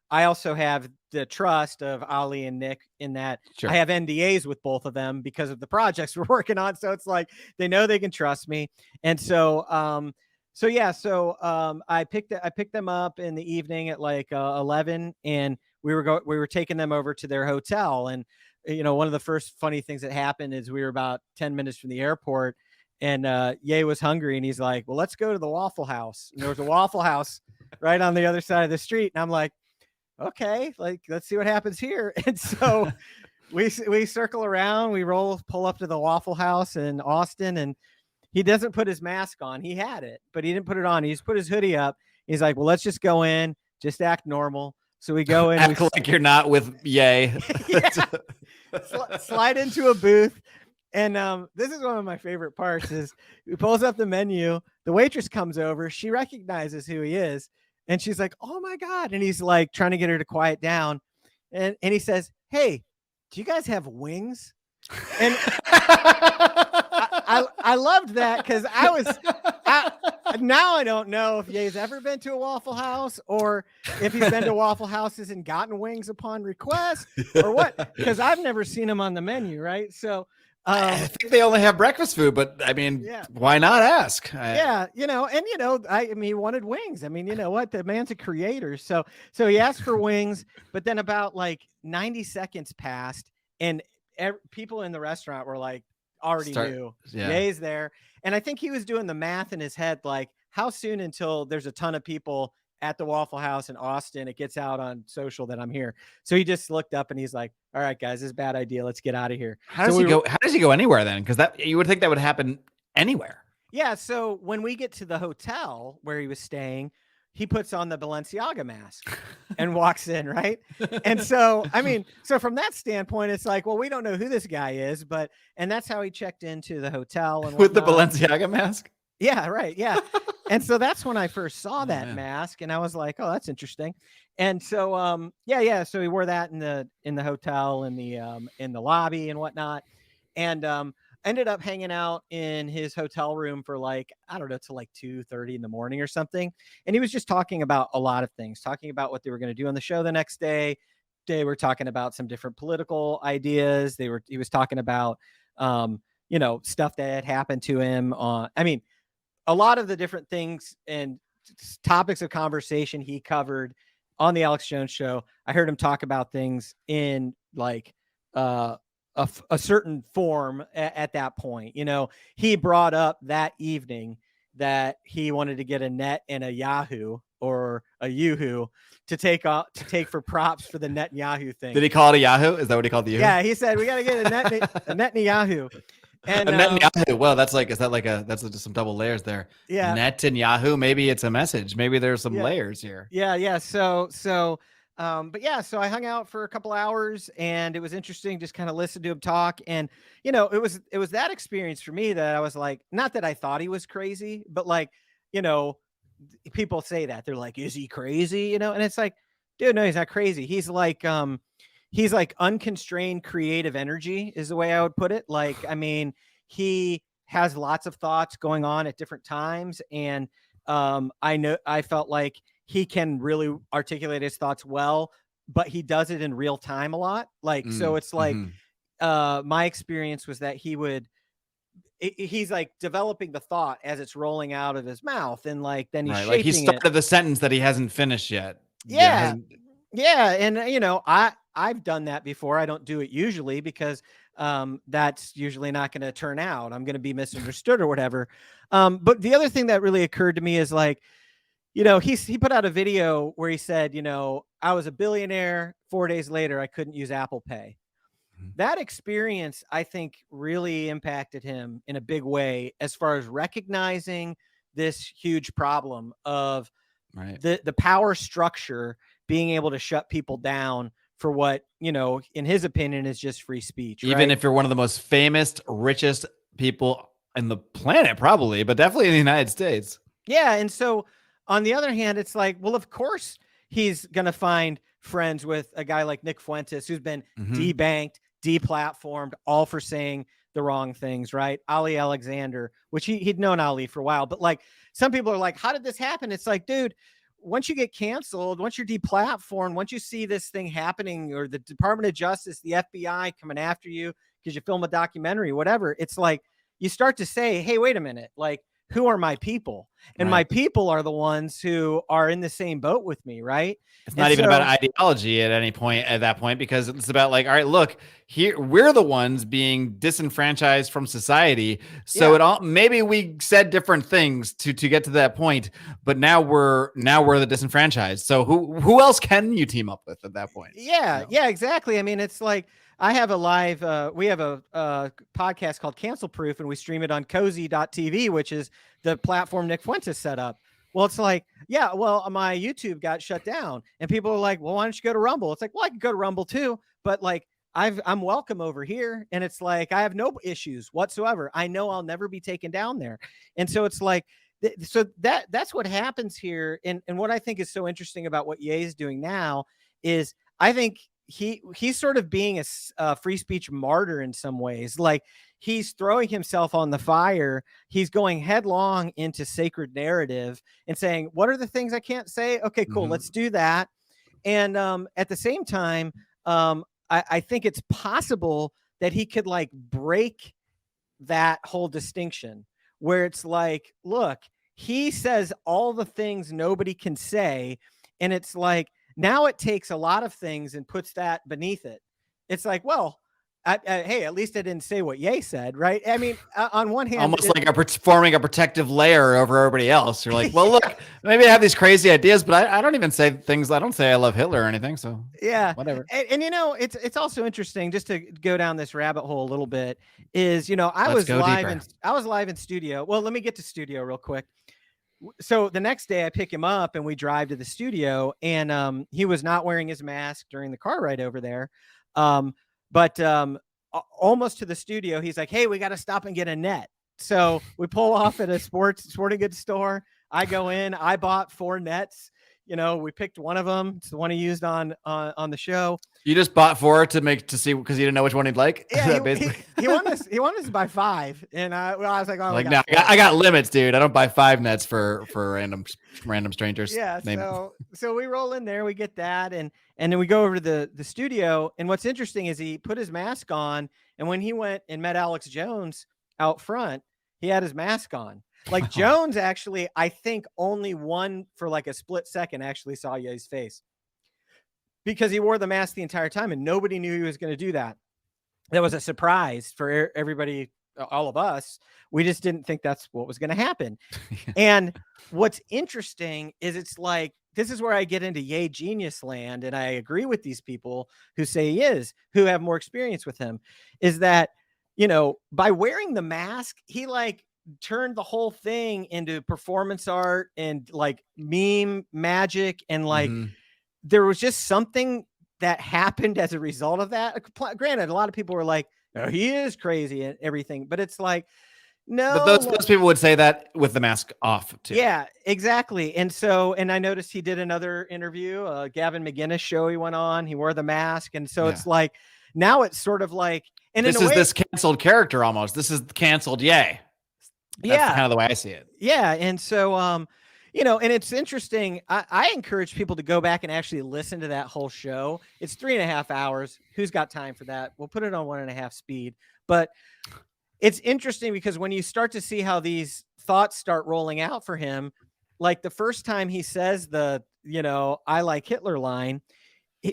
I also have the trust of Ali and Nick in that I have NDAs with both of them because of the projects we're working on. So it's like, they know they can trust me. And so, I picked them up in the evening at like 11, and we were taking them over to their hotel. And, one of the first funny things that happened is we were about 10 minutes from the airport, and Ye was hungry, and he's like, "Well, let's go to the Waffle House." And there was a Waffle House right on the other side of the street. And I'm like, okay, like, let's see what happens here. And so we circle around, we pull up to the Waffle House in Austin, and he doesn't put his mask on. He had it, but he didn't put it on. He just put his hoodie up. He's like, "Well, let's just go in, just act normal." So we go in, act like you're not with Ye. Slide into a booth. And this is one of my favorite parts is he pulls up the menu. The waitress comes over. She recognizes who he is. And she's like, "Oh my God." And he's like trying to get her to quiet down. And he says, "Hey, do you guys have wings?" And I loved that because now I don't know if Ye's ever been to a Waffle House or if he's been to Waffle Houses and gotten wings upon request or what, because I've never seen him on the menu. Right. So I think they only have breakfast food, but I mean, why not ask? I mean, he wanted wings. I mean, you know what? The man's a creator. So he asked for wings, but then about like 90 seconds passed, and people in the restaurant were like, already knew Ye's there. And I think he was doing the math in his head, like, how soon until there's a ton of people at the Waffle House in Austin, it gets out on social that I'm here. So he just looked up and he's like, "All right, guys, this is a bad idea. Let's get out of here." How does he go anywhere then? Because that you would think that would happen anywhere. Yeah. So when we get to the hotel where he was staying, he puts on the Balenciaga mask and walks in, right? And so, I mean, so from that standpoint, it's like, well, we don't know who this guy is, and that's how he checked into the hotel and with the Balenciaga mask. Yeah, right. Yeah. And so that's when I first saw that mask, and I was like, "Oh, that's interesting." And so, so he wore that in the hotel, in the lobby and whatnot. And ended up hanging out in his hotel room for like, I don't know, till like 2:30 in the morning or something. And he was just talking about a lot of things, talking about what they were going to do on the show the next day. They were talking about some different political ideas. He was talking about, stuff that had happened to him on, I mean, a lot of the different things and topics of conversation he covered on the Alex Jones show. I heard him talk about things in like a certain form at that point. He brought up that evening that he wanted to get a net and a Yahoo or a Yoo-hoo to take for props for the Netanyahu thing. Did he call it a Yahoo? Is that what he called the Yahoo? Yeah, he said we got to get a Netanyahu. And Netanyahu. Well, that's just some double layers there. Yeah. Netanyahu. Maybe it's a message. Maybe there's some layers here. Yeah. So I hung out for a couple hours, and it was interesting just kind of listen to him talk. And, it was that experience for me that I was like, not that I thought he was crazy, but like, people say that they're like, is he crazy? And it's like, dude, no, he's not crazy. He's like unconstrained creative energy is the way I would put it. Like, I mean, he has lots of thoughts going on at different times. And I felt like he can really articulate his thoughts well, but he does it in real time a lot. Like, so it's like, my experience was that he's like developing the thought as it's rolling out of his mouth. And like, then he's shaping like he started the sentence that he hasn't finished yet. Yeah. And I've done that before. I don't do it usually because that's usually not going to turn out. I'm going to be misunderstood or whatever. But the other thing that really occurred to me is like, he put out a video where he said, I was a billionaire. 4 days later, I couldn't use Apple Pay. That experience, I think, really impacted him in a big way as far as recognizing this huge problem of the power structure being able to shut people down for what, in his opinion, is just free speech. Even if you're one of the most famous, richest people in the planet, probably, but definitely in the United States. Yeah. And so on the other hand, it's like, well, of course he's going to find friends with a guy like Nick Fuentes, who's been debanked, deplatformed, all for saying the wrong things, right? Ali Alexander, which he'd known Ali for a while, but like some people are like, how did this happen? It's like, dude, once you get canceled, once you're deplatformed, once you see this thing happening or the Department of Justice, the FBI coming after you because you film a documentary, whatever, it's like you start to say, hey, wait a minute, like, who are my people? And my people are the ones who are in the same boat with me, right? It's not even about ideology at that point, because it's about like, all right, look, here we're the ones being disenfranchised from society. So maybe we said different things to get to that point, but now we're the disenfranchised. So who else can you team up with at that point? Yeah, exactly. I mean, it's like I have we have a podcast called Cancel Proof, and we stream it on cozy.tv, which is the platform Nick Fuentes set up. Well, it's like, my YouTube got shut down, and people are like, well, why don't you go to Rumble? It's like, well, I can go to Rumble too, but like, I'm welcome over here. And it's like, I have no issues whatsoever. I know I'll never be taken down there. And so it's like, so that's what happens here. And what I think is so interesting about what Ye is doing now is I think he's sort of being a free speech martyr in some ways. Like, he's throwing himself on the fire. He's going headlong into sacred narrative and saying, what are the things I can't say? Okay, cool. Let's do that. And at the same time, I think it's possible that he could like break that whole distinction where it's like, look, he says all the things nobody can say. And it's like, now it takes a lot of things and puts that beneath it. It's like, well, hey, at least I didn't say what Ye said, right? I mean, on one hand, almost like forming a protective layer over everybody else. You're like, well, look, maybe I have these crazy ideas, but I don't even say things. I don't say I love Hitler or anything. So yeah, whatever. And it's also interesting, just to go down this rabbit hole a little bit, is I was live in studio. Well, let me get to studio real quick. So the next day I pick him up and we drive to the studio, and he was not wearing his mask during the car ride over there. But almost to the studio, he's like, hey, we got to stop and get a net. So we pull off at a sporting goods store. I go in, I bought 4 nets. we picked one of them. It's the one he used on the show. You just bought 4 to see because you didn't know which one he'd like. Yeah, he wanted us to buy 5, and I was like, oh, no, I got limits, dude. I don't buy 5 nets for random strangers. Yeah, so we roll in there, we get that, and then we go over to the studio. And what's interesting is he put his mask on, and when he went and met Alex Jones out front, he had his mask on. Like Jones actually, I think only one for like a split second actually saw Ye's face, because he wore the mask the entire time and nobody knew he was going to do that. That was a surprise for everybody, all of us. We just didn't think that's what was going to happen. And what's interesting is it's like, this is where I get into Ye genius land. And I agree with these people who say he is, who have more experience with him, is that, by wearing the mask, he like turned the whole thing into performance art and like meme magic. And like, there was just something that happened as a result of that. Granted, a lot of people were like, oh, he is crazy and everything, but it's like, no. But those people would say that with the mask off too. Yeah, exactly. And I noticed he did another interview, Gavin McInnes show he went on, he wore the mask. And so it's like, now it's sort of like, and this is this canceled character almost. This is canceled Ye. That's kind of the way I see it. Yeah. And so, and it's interesting. I encourage people to go back and actually listen to that whole show. It's 3.5 hours. Who's got time for that? We'll put it on 1.5 speed. But it's interesting because when you start to see how these thoughts start rolling out for him, like the first time he says I like Hitler line,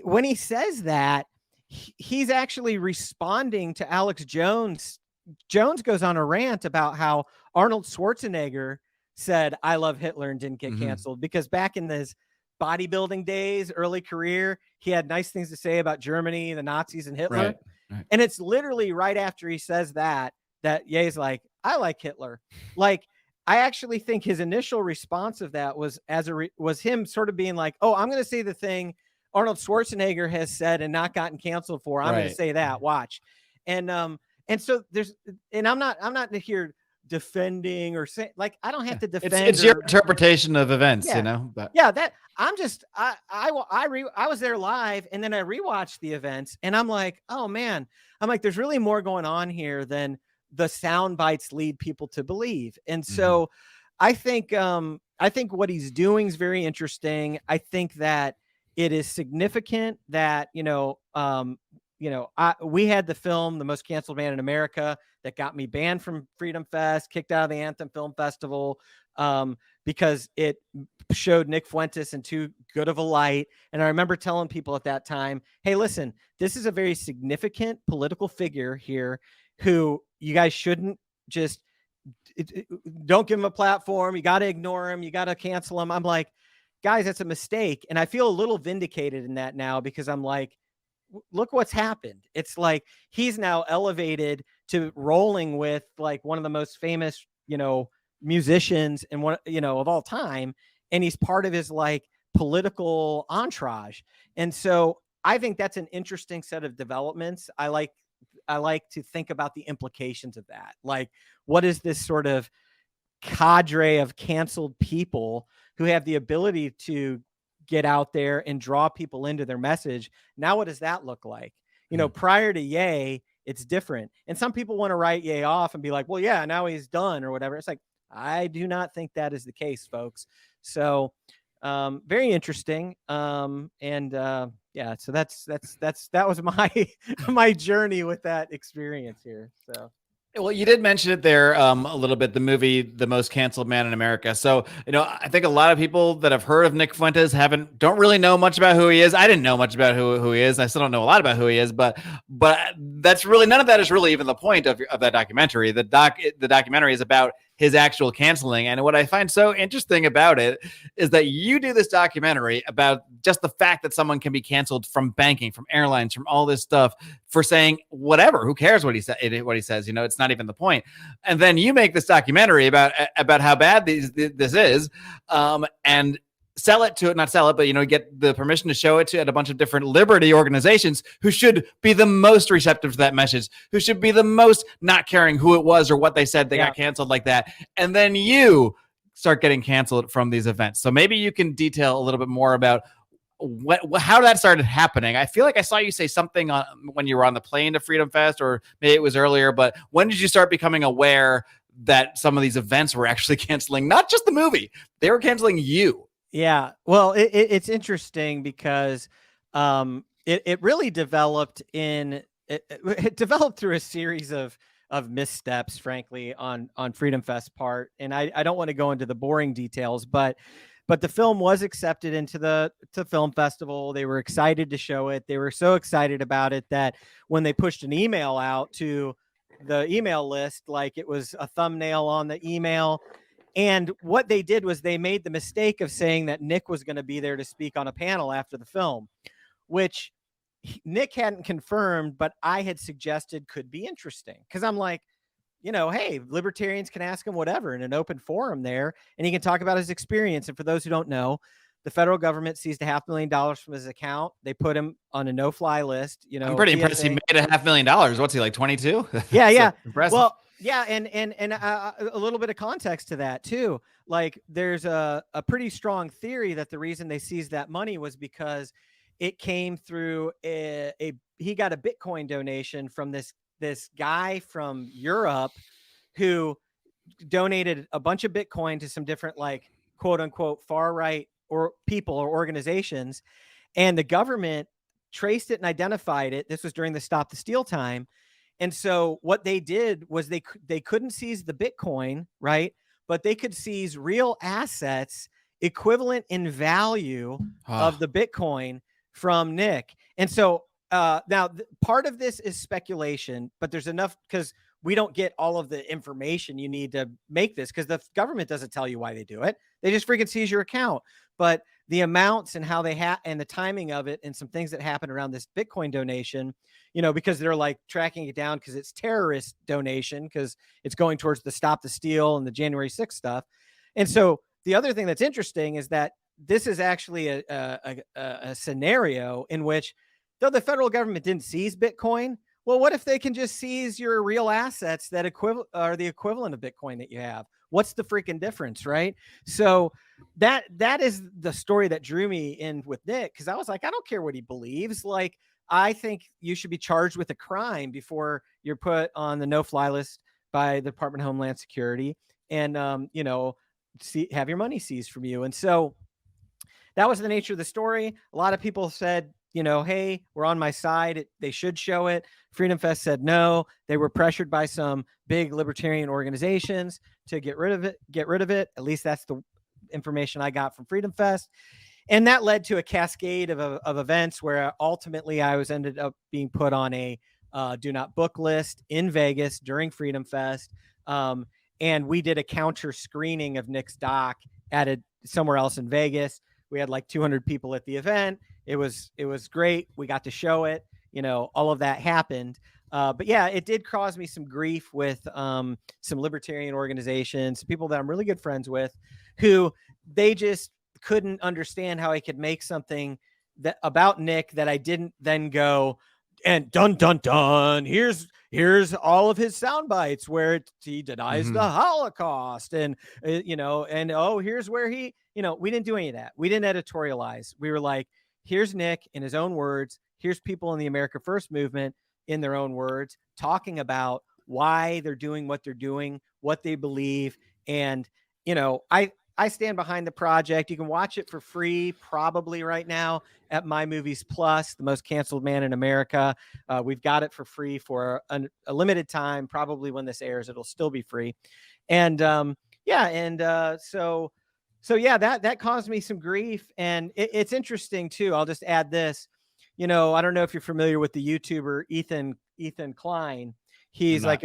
when he says that, he's actually responding to Alex Jones. Jones goes on a rant about how Arnold Schwarzenegger said, I love Hitler, and didn't get canceled because back in his bodybuilding days, early career, he had nice things to say about Germany, the Nazis, and Hitler. Right. And it's literally right after he says that Ye's like, I like Hitler. Like, I actually think his initial response of that was was him sort of being like, oh, I'm going to say the thing Arnold Schwarzenegger has said and not gotten canceled for. I'm going to say that. Watch. And so I'm not here defending or saying, like, I don't have to defend. It's your interpretation of events, but that I'm just, I was there live, and then I rewatched the events, and I'm like, oh man, there's really more going on here than the sound bites lead people to believe. And so I think what he's doing is very interesting. I think that it is significant that, we had the film, The Most Canceled Man in America, that got me banned from Freedom Fest, kicked out of the Anthem Film Festival, because it showed Nick Fuentes in too good of a light. And I remember telling people at that time, hey, listen, this is a very significant political figure here who you guys shouldn't just don't give him a platform. You got to ignore him. You got to cancel him. I'm like, guys, that's a mistake. And I feel a little vindicated in that now, because I'm like, look what's happened. It's like he's now elevated to rolling with like one of the most famous, musicians and one, of all time. And he's part of his like political entourage. And so I think that's an interesting set of developments. I like to think about the implications of that. Like, what is this sort of cadre of canceled people who have the ability to get out there and draw people into their message? Now, what does that look like? Prior to Ye, it's different. And some people want to write Ye off and be like, well, yeah, now he's done or whatever. It's like, I do not think that is the case, folks. So very interesting. So that was my journey with that experience here. So. Well, you did mention it there a little bit, the movie, The Most Canceled Man in America. So, I think a lot of people that have heard of Nick Fuentes don't really know much about who he is. I didn't know much about who he is. I still don't know a lot about who he is, but that's really, none of that is really even the point of that documentary. The documentary is about his actual canceling. And what I find so interesting about it is that you do this documentary about just the fact that someone can be canceled from banking, from airlines, from all this stuff for saying whatever. Who cares what he says? It's not even the point. And then you make this documentary about how bad this is, and not sell it, but get the permission to show it to at a bunch of different liberty organizations who should be the most receptive to that message, who should be the most not caring who it was or what they said they got canceled like that. And then you start getting canceled from these events. So maybe you can detail a little bit more about how that started happening. I feel like I saw you say something when you were on the plane to Freedom Fest, or maybe it was earlier, but when did you start becoming aware that some of these events were actually canceling, not just the movie, they were canceling you? Yeah. Well, it's interesting because it really developed it developed through a series of missteps, frankly, on Freedom Fest part. And I don't want to go into the boring details, but the film was accepted into the film festival. They were excited to show it. They were so excited about it that when they pushed an email out to the email list, like it was a thumbnail on the email. And what they did was they made the mistake of saying that Nick was going to be there to speak on a panel after the film, which Nick hadn't confirmed, but I had suggested could be interesting. Because I'm like, hey, libertarians can ask him whatever in an open forum there, and he can talk about his experience. And for those who don't know, the federal government seized $500,000 from his account. They put him on a no-fly list. I'm pretty impressed he made $500,000. What's he, like 22? Yeah. Impressive. Well, yeah, and a little bit of context to that too. Like, there's a pretty strong theory that the reason they seized that money was because it came through he got a Bitcoin donation from this guy from Europe who donated a bunch of Bitcoin to some different, like, quote unquote far right or people or organizations, and the government traced it and identified it. This was during the Stop the Steal time. And so what they did was they couldn't seize the Bitcoin, right? But they could seize real assets equivalent in value of the Bitcoin from Nick. And so now part of this is speculation, but there's enough, because we don't get all of the information you need to make this, because the government doesn't tell you why they do it. They just freaking seize your account. But the amounts and how they and the timing of it and some things that happened around this Bitcoin donation, because they're like tracking it down because it's terrorist donation, because it's going towards the Stop the Steal and the January 6th stuff. And so the other thing that's interesting is that this is actually a scenario in which, though the federal government didn't seize Bitcoin, well, what if they can just seize your real assets that are the equivalent of Bitcoin that you have? What's the freaking difference, right? So that is the story that drew me in with Nick, because I was like, I don't care what he believes. Like, I think you should be charged with a crime before you're put on the no-fly list by the Department of Homeland Security and, have your money seized from you. And so that was the nature of the story. A lot of people said, hey, we're on my side. They should show it. Freedom Fest said no. They were pressured by some big libertarian organizations to get rid of it. At least that's the information I got from Freedom Fest. And that led to a cascade of events where ultimately I ended up being put on a do not book list in Vegas during Freedom Fest. And we did a counter screening of Nick's doc at somewhere else in Vegas. We had like 200 people at the event. It was great. We got to show it. All of that happened. But yeah, it did cause me some grief with some libertarian organizations, people that I'm really good friends with, who they just couldn't understand how I could make something that about Nick that I didn't then go and dun dun dun. Here's all of his sound bites where he denies the Holocaust, and and here's where he, we didn't do any of that. We didn't editorialize. We were like, here's Nick in his own words. Here's people in the America First movement in their own words, talking about why they're doing what they're doing, what they believe. And, I stand behind the project. You can watch it for free, probably right now at My Movies Plus, the most canceled man in America. We've got it for free for a limited time. Probably when this airs, it'll still be free. And so that caused me some grief. And it's interesting too. I'll just add this. I don't know if you're familiar with the YouTuber Ethan Klein. He's like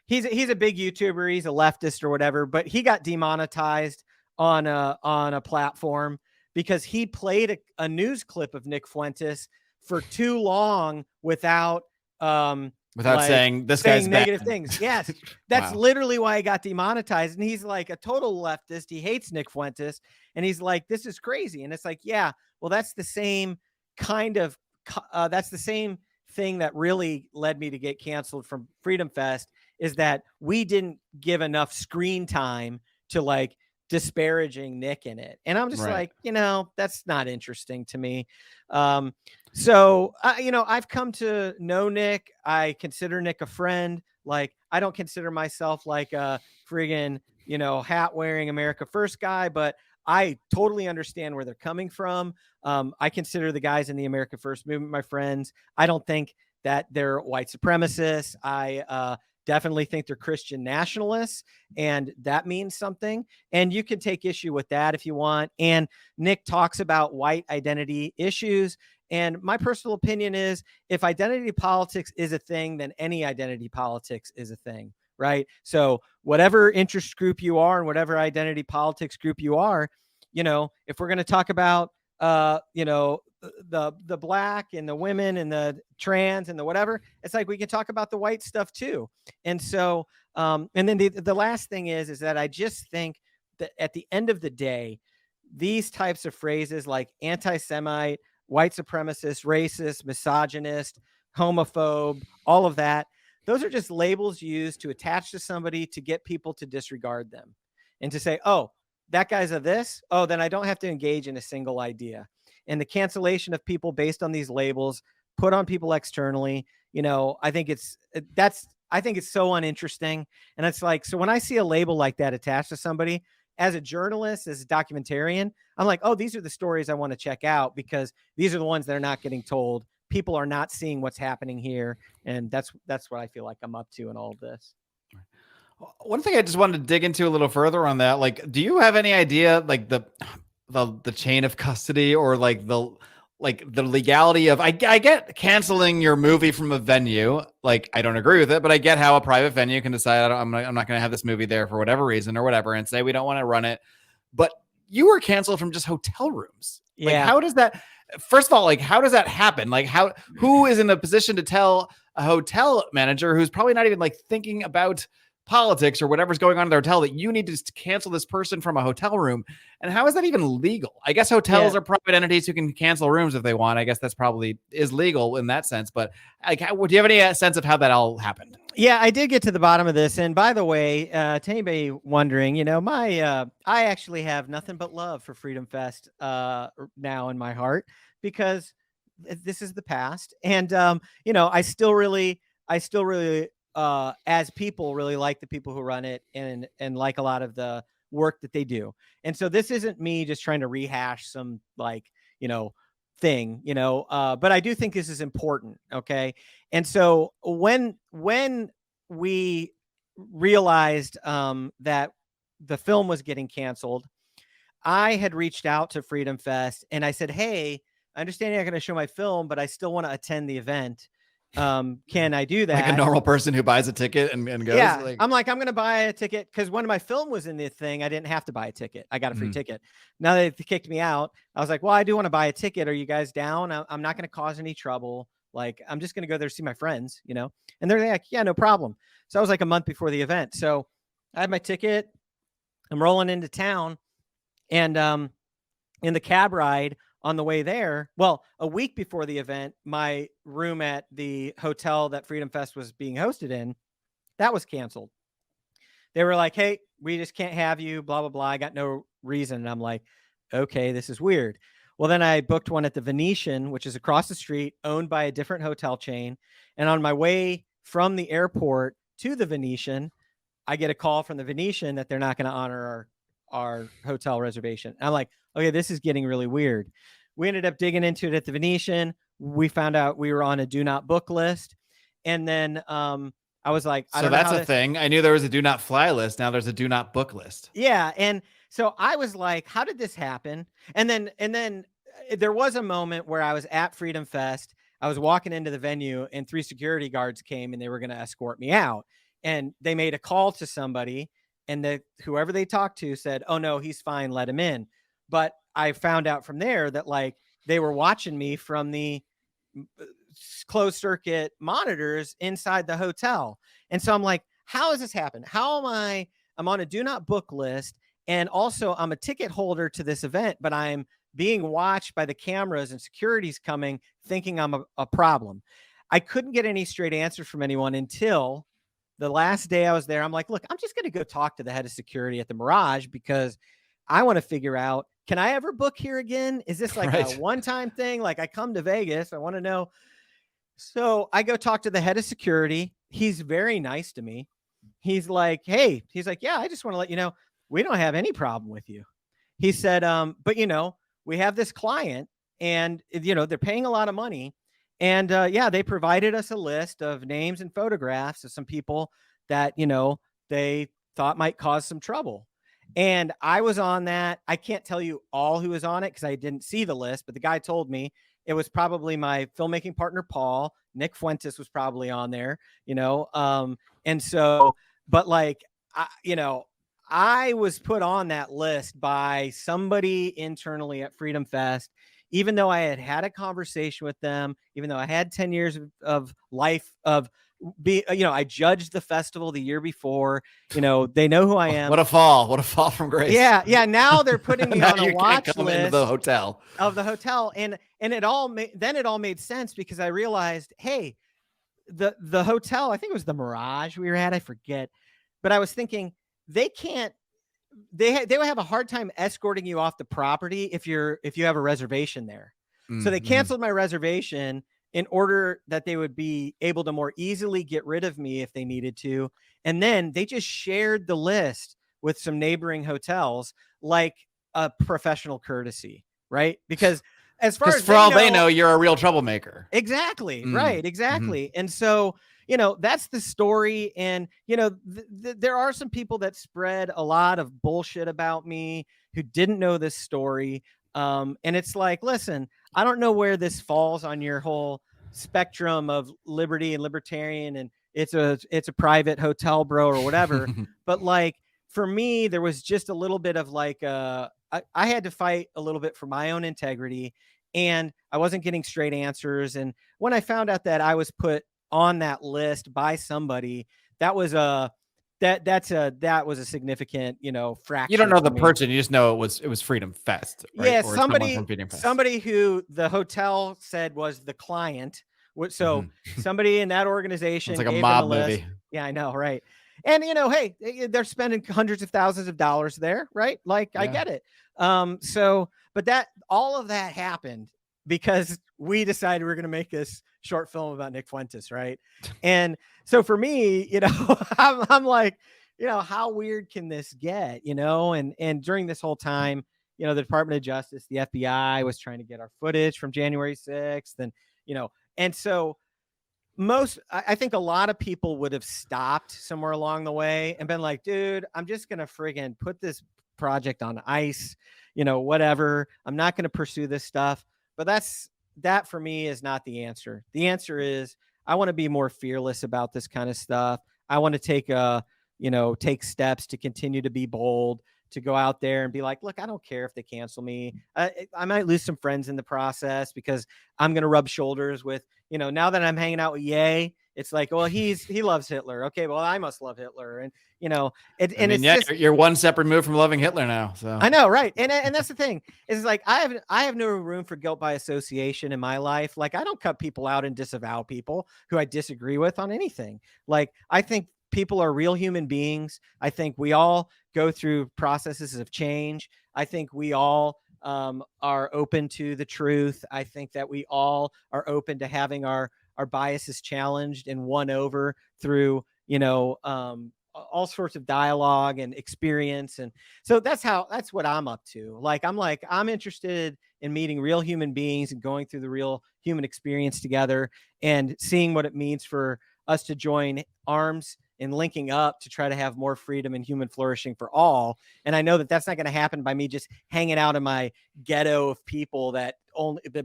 he's a big YouTuber. He's a leftist or whatever, but he got demonetized on a platform because he played a news clip of Nick Fuentes for too long without saying this guy's negative bad things. Yes. That's wow. Literally why he got demonetized. And he's like a total leftist. He hates Nick Fuentes. And he's like, this is crazy. And it's like, yeah, well, that's the same kind of, that's the same thing that really led me to get canceled from Freedom Fest, is that we didn't give enough screen time to like disparaging Nick in it. And I'm just Right. like, that's not interesting to me. So, I've come to know Nick. I consider Nick a friend. Like, I don't consider myself like a friggin', hat wearing America First guy, but I totally understand where they're coming from. I consider the guys in the America First movement my friends. I don't think that they're white supremacists. I definitely think they're Christian nationalists, and that means something. And you can take issue with that if you want. And Nick talks about white identity issues. And my personal opinion is, if identity politics is a thing, then any identity politics is a thing, right? So whatever interest group you are and whatever identity politics group you are, if we're going to talk about, the black and the women and the trans and the whatever, it's like we can talk about the white stuff too. And so, and then the last thing is that I just think that at the end of the day, these types of phrases like anti-Semite, white supremacist, racist, misogynist, homophobe, all of that, those are just labels used to attach to somebody to get people to disregard them and to say, oh, that guy's a this. Oh, then I don't have to engage in a single idea. And the cancellation of people based on these labels put on people externally, I think it's so uninteresting. And it's like, so when I see a label like that attached to somebody, as a journalist, as a documentarian, I'm like, oh, these are the stories I want to check out, because these are the ones that are not getting told. People are not seeing what's happening here. And that's what I feel like I'm up to in all of this. One thing I just wanted to dig into a little further on that, like, do you have any idea, like the chain of custody, or like the legality of, I get canceling your movie from a venue. Like, I don't agree with it, but I get how a private venue can decide, I'm not going to have this movie there for whatever reason or whatever, and say we don't want to run it. But you were canceled from just hotel rooms. Yeah. Like, how does that, first of all, like, how does that happen? Like, who is in a position to tell a hotel manager who's probably not even like thinking about politics or whatever's going on in the hotel that you need to cancel this person from a hotel room? And how is that even legal? I guess hotels are private entities who can cancel rooms if they want. I guess that's probably is legal in that sense. But like, do you have any sense of how that all happened? Yeah, I did get to the bottom of this. And by the way, to anybody wondering, I actually have nothing but love for Freedom Fest now in my heart, because this is the past. And, I still really, as people, really like the people who run it, and like a lot of the work that they do. And so this isn't me just trying to rehash some thing, but I do think this is important. Okay. And so when we realized that the film was getting canceled, I had reached out to Freedom Fest and I said, hey, I understand you're not going to show my film, but I still want to attend the event. Can I do that? Like a normal person who buys a ticket and goes? Yeah. Like, I'm like, I'm going to buy a ticket, because when my film was in the thing, I didn't have to buy a ticket. I got a free ticket. Now they kicked me out, I was like, well, I do want to buy a ticket. Are you guys down? I'm not going to cause any trouble. Like, I'm just going to go there to see my friends, and they're like, yeah, no problem. So I was like a month before the event. So I had my ticket. I'm rolling into town, and in the cab ride on the way there, well, a week before the event, my room at the hotel that Freedom Fest was being hosted in, that was canceled. They were like, hey, we just can't have you, blah, blah, blah. I got no reason. And I'm like, okay, this is weird. Well, then I booked one at the Venetian, which is across the street, owned by a different hotel chain. And on my way from the airport to the Venetian, I get a call from the Venetian that they're not going to honor our hotel reservation. And I'm like, okay, this is getting really weird. We ended up digging into it at the Venetian. We found out we were on a do not book list. And then I was like, so that's a thing. I knew there was a do not fly list. Now there's a do not book list. Yeah. And so I was like, how did this happen? And then there was a moment where I was at Freedom Fest. I was walking into the venue and 3 security guards came and they were going to escort me out. And they made a call to somebody, and whoever they talked to said, oh no, he's fine, let him in. But I found out from there that like they were watching me from the closed circuit monitors inside the hotel. And so I'm like, how has this happened? I'm on a do not book list. And also I'm a ticket holder to this event, but I'm being watched by the cameras and security's coming thinking I'm a problem. I couldn't get any straight answers from anyone until the last day I was there, I'm like, look, I'm just going to go talk to the head of security at the Mirage because I want to figure out, can I ever book here again? Is this like a one-time thing? Like I come to Vegas, I want to know. So I go talk to the head of security. He's very nice to me. He's like, hey, he's like, yeah, I just want to let you know, we don't have any problem with you. He said, but you know, we have this client and you know, they're paying a lot of money. And yeah, they provided us a list of names and photographs of some people that, you know, they thought might cause some trouble. And I was on that. I can't tell you all who was on it because I didn't see the list, but the guy told me it was probably my filmmaking partner, Paul. Nick Fuentes was probably on there, you know. And so, but like, you know, I was put on that list by somebody internally at Freedom Fest, even though I had had a conversation with them, even though I had 10 years of life of you know, I judged the festival the year before, you know, they know who I am. What a fall from grace. Yeah. Now they're putting me on a watch list into the hotel. And it all made sense because I realized, hey, the hotel, I think it was the Mirage we were at, I forget, but I was thinking they would have a hard time escorting you off the property if you have a reservation there. So they canceled my reservation in order that they would be able to more easily get rid of me if they needed to. And then they just shared the list with some neighboring hotels like a professional courtesy, right? Because as far as for all they know, you're a real troublemaker. Exactly. Right. Exactly. And so, you know, that's the story. And, you know, there are some people that spread a lot of bullshit about me who didn't know this story. And it's like, listen, I don't know where this falls on your whole spectrum of liberty and libertarian and it's a private hotel, bro, or whatever. But like, for me, there was just a little bit of like, I had to fight a little bit for my own integrity and I wasn't getting straight answers. And when I found out that I was put on that list by somebody, that was a significant, you know, fracture. You don't know the person, you just know it was Freedom Fest, right? Yeah, somebody who the hotel said was the client. So somebody in that organization, it's like a mob movie. Yeah, I know, right? And you know, hey, they're spending hundreds of thousands of dollars there, right? Like, yeah. I get it. So, but all of that happened because we decided we're going to make this short film about Nick Fuentes, right? And so for me, you know, I'm like, you know, how weird can this get, you know? And during this whole time, you know, the Department of Justice, the FBI was trying to get our footage from January 6th. And, you know, and so I think a lot of people would have stopped somewhere along the way and been like, dude, I'm just going to friggin' put this project on ice, you know, whatever. I'm not going to pursue this stuff. But that for me is not the answer. The answer is I want to be more fearless about this kind of stuff. I want to take steps to continue to be bold, to go out there and be like, look, I don't care if they cancel me. I might lose some friends in the process because I'm going to rub shoulders with, you know, now that I'm hanging out with Ye, it's like, well, he loves Hitler. Okay, well, I must love Hitler. And, you know, you're one step removed from loving Hitler now. So I know, right. And that's the thing is like, I have no room for guilt by association in my life. Like, I don't cut people out and disavow people who I disagree with on anything. Like, I think people are real human beings. I think we all go through processes of change. I think we all are open to the truth. I think that we all are open to having our biases challenged and won over through, you know, all sorts of dialogue and experience. And so that's what I'm up to. I'm interested in meeting real human beings and going through the real human experience together and seeing what it means for us to join arms and linking up to try to have more freedom and human flourishing for all. And I know that that's not going to happen by me just hanging out in my ghetto of people that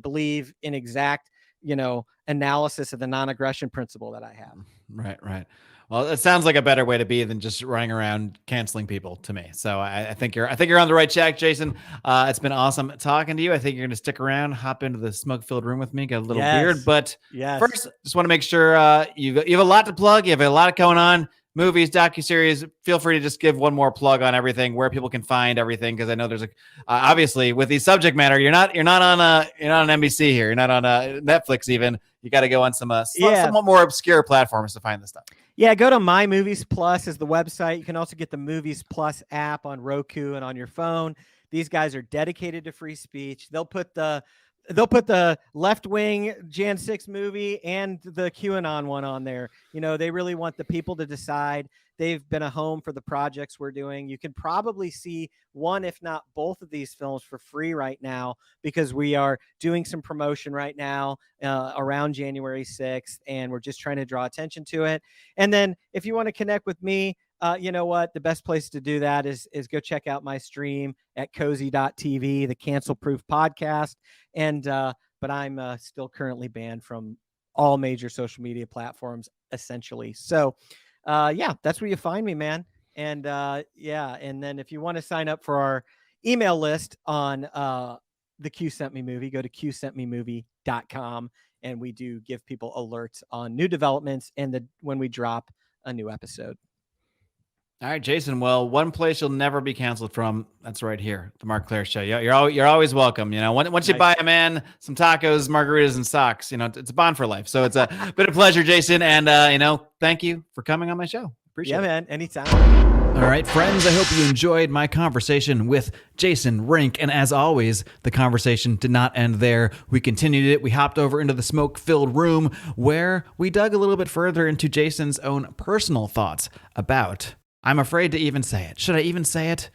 believe in exact, you know, analysis of the non-aggression principle that I have. Right. Well, it sounds like a better way to be than just running around canceling people to me. So I think you're on the right track, Jason. It's been awesome talking to you. I think you're going to stick around, hop into the smoke-filled room with me, get a little weird. But first, just want to make sure you have a lot to plug. You have a lot going on. Movies, docuseries. Feel free to just give one more plug on everything, where people can find everything, because I know there's obviously with the subject matter, you're not on NBC here, you're not on Netflix even. You got to go on some somewhat more obscure platforms to find this stuff. Yeah, go to My Movies Plus is the website. You can also get the Movies Plus app on Roku and on your phone. These guys are dedicated to free speech. They'll put the left-wing Jan 6 movie and the QAnon one on there. You know, they really want the people to decide. They've been a home for the projects we're doing. You can probably see one, if not both of these films for free right now, because we are doing some promotion right now around January 6th, and we're just trying to draw attention to it. And then if you want to connect with me, you know what? The best place to do that is go check out my stream at cozy.tv, the Cancel Proof podcast. And but I'm still currently banned from all major social media platforms, essentially. So yeah, that's where you find me, man. And yeah, and then if you want to sign up for our email list on the Q Sent Me Movie, go to qsentmemovie.com, and we do give people alerts on new developments and when we drop a new episode. All right, Jason. Well, one place you'll never be canceled from, that's right here, the Marc Clair Show. You're always welcome. You know, once you buy a man some tacos, margaritas, and socks, you know, it's a bond for life. So it's a been a pleasure, Jason. And, you know, thank you for coming on my show. Appreciate it. Yeah, man. Anytime. All right, friends, I hope you enjoyed my conversation with Jason Rink. And as always, the conversation did not end there. We continued it. We hopped over into the smoke-filled room where we dug a little bit further into Jason's own personal thoughts about, I'm afraid to even say it. Should I even say it?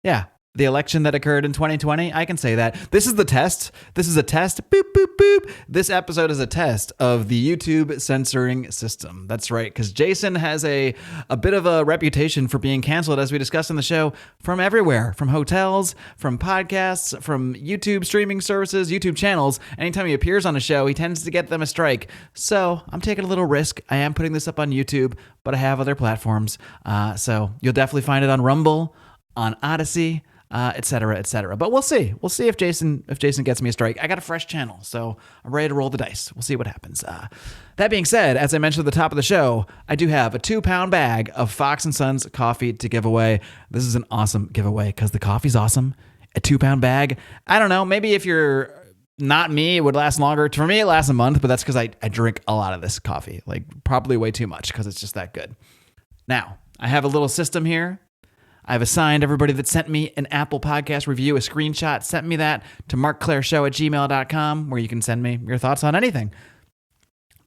Yeah. The election that occurred in 2020, I can say that. This is the test. This is a test. Boop, boop, boop. This episode is a test of the YouTube censoring system. That's right, because Jason has a bit of a reputation for being canceled, as we discussed on the show, from everywhere, from hotels, from podcasts, from YouTube streaming services, YouTube channels. Anytime he appears on a show, he tends to get them a strike. So I'm taking a little risk. I am putting this up on YouTube, but I have other platforms. So you'll definitely find it on Rumble, on Odyssey, et cetera, et cetera. But we'll see. We'll see if Jason gets me a strike. I got a fresh channel, so I'm ready to roll the dice. We'll see what happens. That being said, as I mentioned at the top of the show, I do have a 2-pound bag of Fox & Sons coffee to give away. This is an awesome giveaway because the coffee's awesome. A 2-pound bag. I don't know. Maybe if you're not me, it would last longer. For me, it lasts a month, but that's because I drink a lot of this coffee, like probably way too much because it's just that good. Now, I have a little system here. I've assigned everybody that sent me an Apple Podcast review, a screenshot, sent me that to markclairshow@gmail.com, where you can send me your thoughts on anything.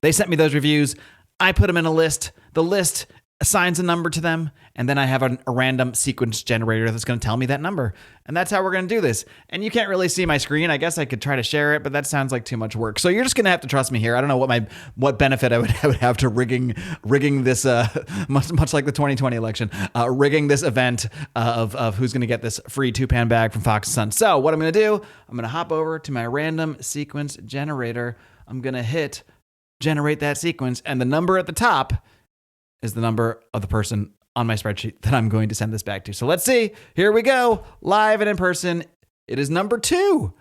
They sent me those reviews. I put them in a list. The list assigns a number to them, and then I have a random sequence generator that's going to tell me that number. And that's how we're going to do this. And you can't really see my screen. I guess I could try to share it, but that sounds like too much work. So you're just going to have to trust me here. I don't know what benefit I would have to rigging this, much like the 2020 election, rigging this event of who's going to get this free 2-pound bag from Fox & Sons. So what I'm going to do, I'm going to hop over to my random sequence generator. I'm going to hit generate that sequence, and the number at the top is the number of the person on my spreadsheet that I'm going to send this back to. So let's see. Here we go. Live and in person. It is number 2.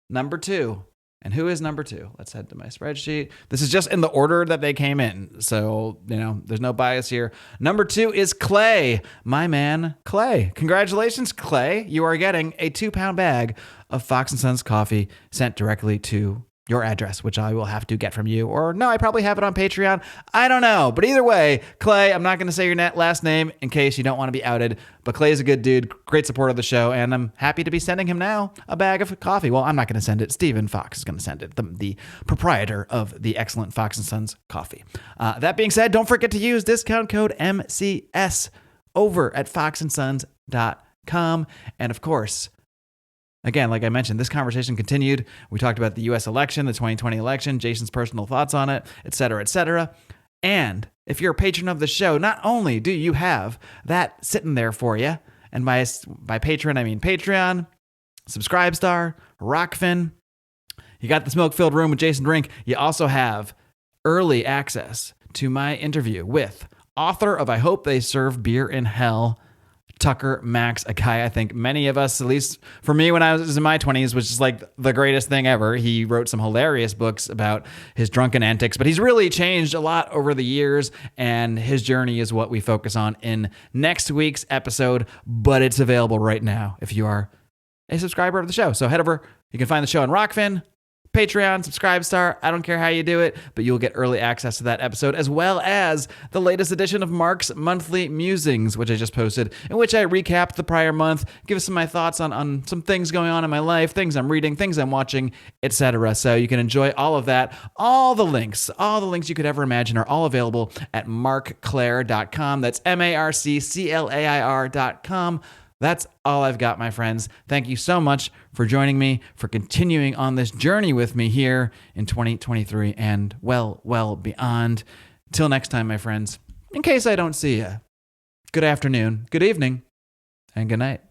Number 2. And who is number 2? Let's head to my spreadsheet. This is just in the order that they came in. So, you know, there's no bias here. Number 2 is Clay. My man, Clay. Congratulations, Clay. You are getting a 2-pound bag of Fox & Sons coffee sent directly to your address, which I will have to get from you. Or no, I probably have it on Patreon. I don't know. But either way, Clay, I'm not going to say your last name in case you don't want to be outed. But Clay is a good dude, great supporter of the show, and I'm happy to be sending him now a bag of coffee. Well, I'm not going to send it. Stephen Fox is going to send it, the proprietor of the excellent Fox & Sons coffee. That being said, don't forget to use discount code MCS over at foxandsons.com. And of course, again, like I mentioned, this conversation continued. We talked about the U.S. election, the 2020 election, Jason's personal thoughts on it, et cetera, et cetera. And if you're a patron of the show, not only do you have that sitting there for you, and by patron, I mean Patreon, Subscribestar, Rokfin, you got the smoke-filled room with Jason Rink. You also have early access to my interview with author of I Hope They Serve Beer in Hell, Tucker Max, a guy I think many of us, at least for me when I was in my 20s, was just like the greatest thing ever. He wrote some hilarious books about his drunken antics, but he's really changed a lot over the years, and his journey is what we focus on in next week's episode, but it's available right now if you are a subscriber of the show. So head over, you can find the show on Rokfin, Patreon, Subscribe Star. I don't care how you do it, but you'll get early access to that episode, as well as the latest edition of Marc's Monthly Musings, which I just posted, in which I recap the prior month, give some of my thoughts on some things going on in my life, things I'm reading, things I'm watching, etc. So you can enjoy all of that. All the links you could ever imagine are all available at marcclair.com. That's marcclair.com. That's all I've got, my friends. Thank you so much for joining me, for continuing on this journey with me here in 2023 and well beyond. Till next time, my friends, in case I don't see you, good afternoon, good evening, and good night.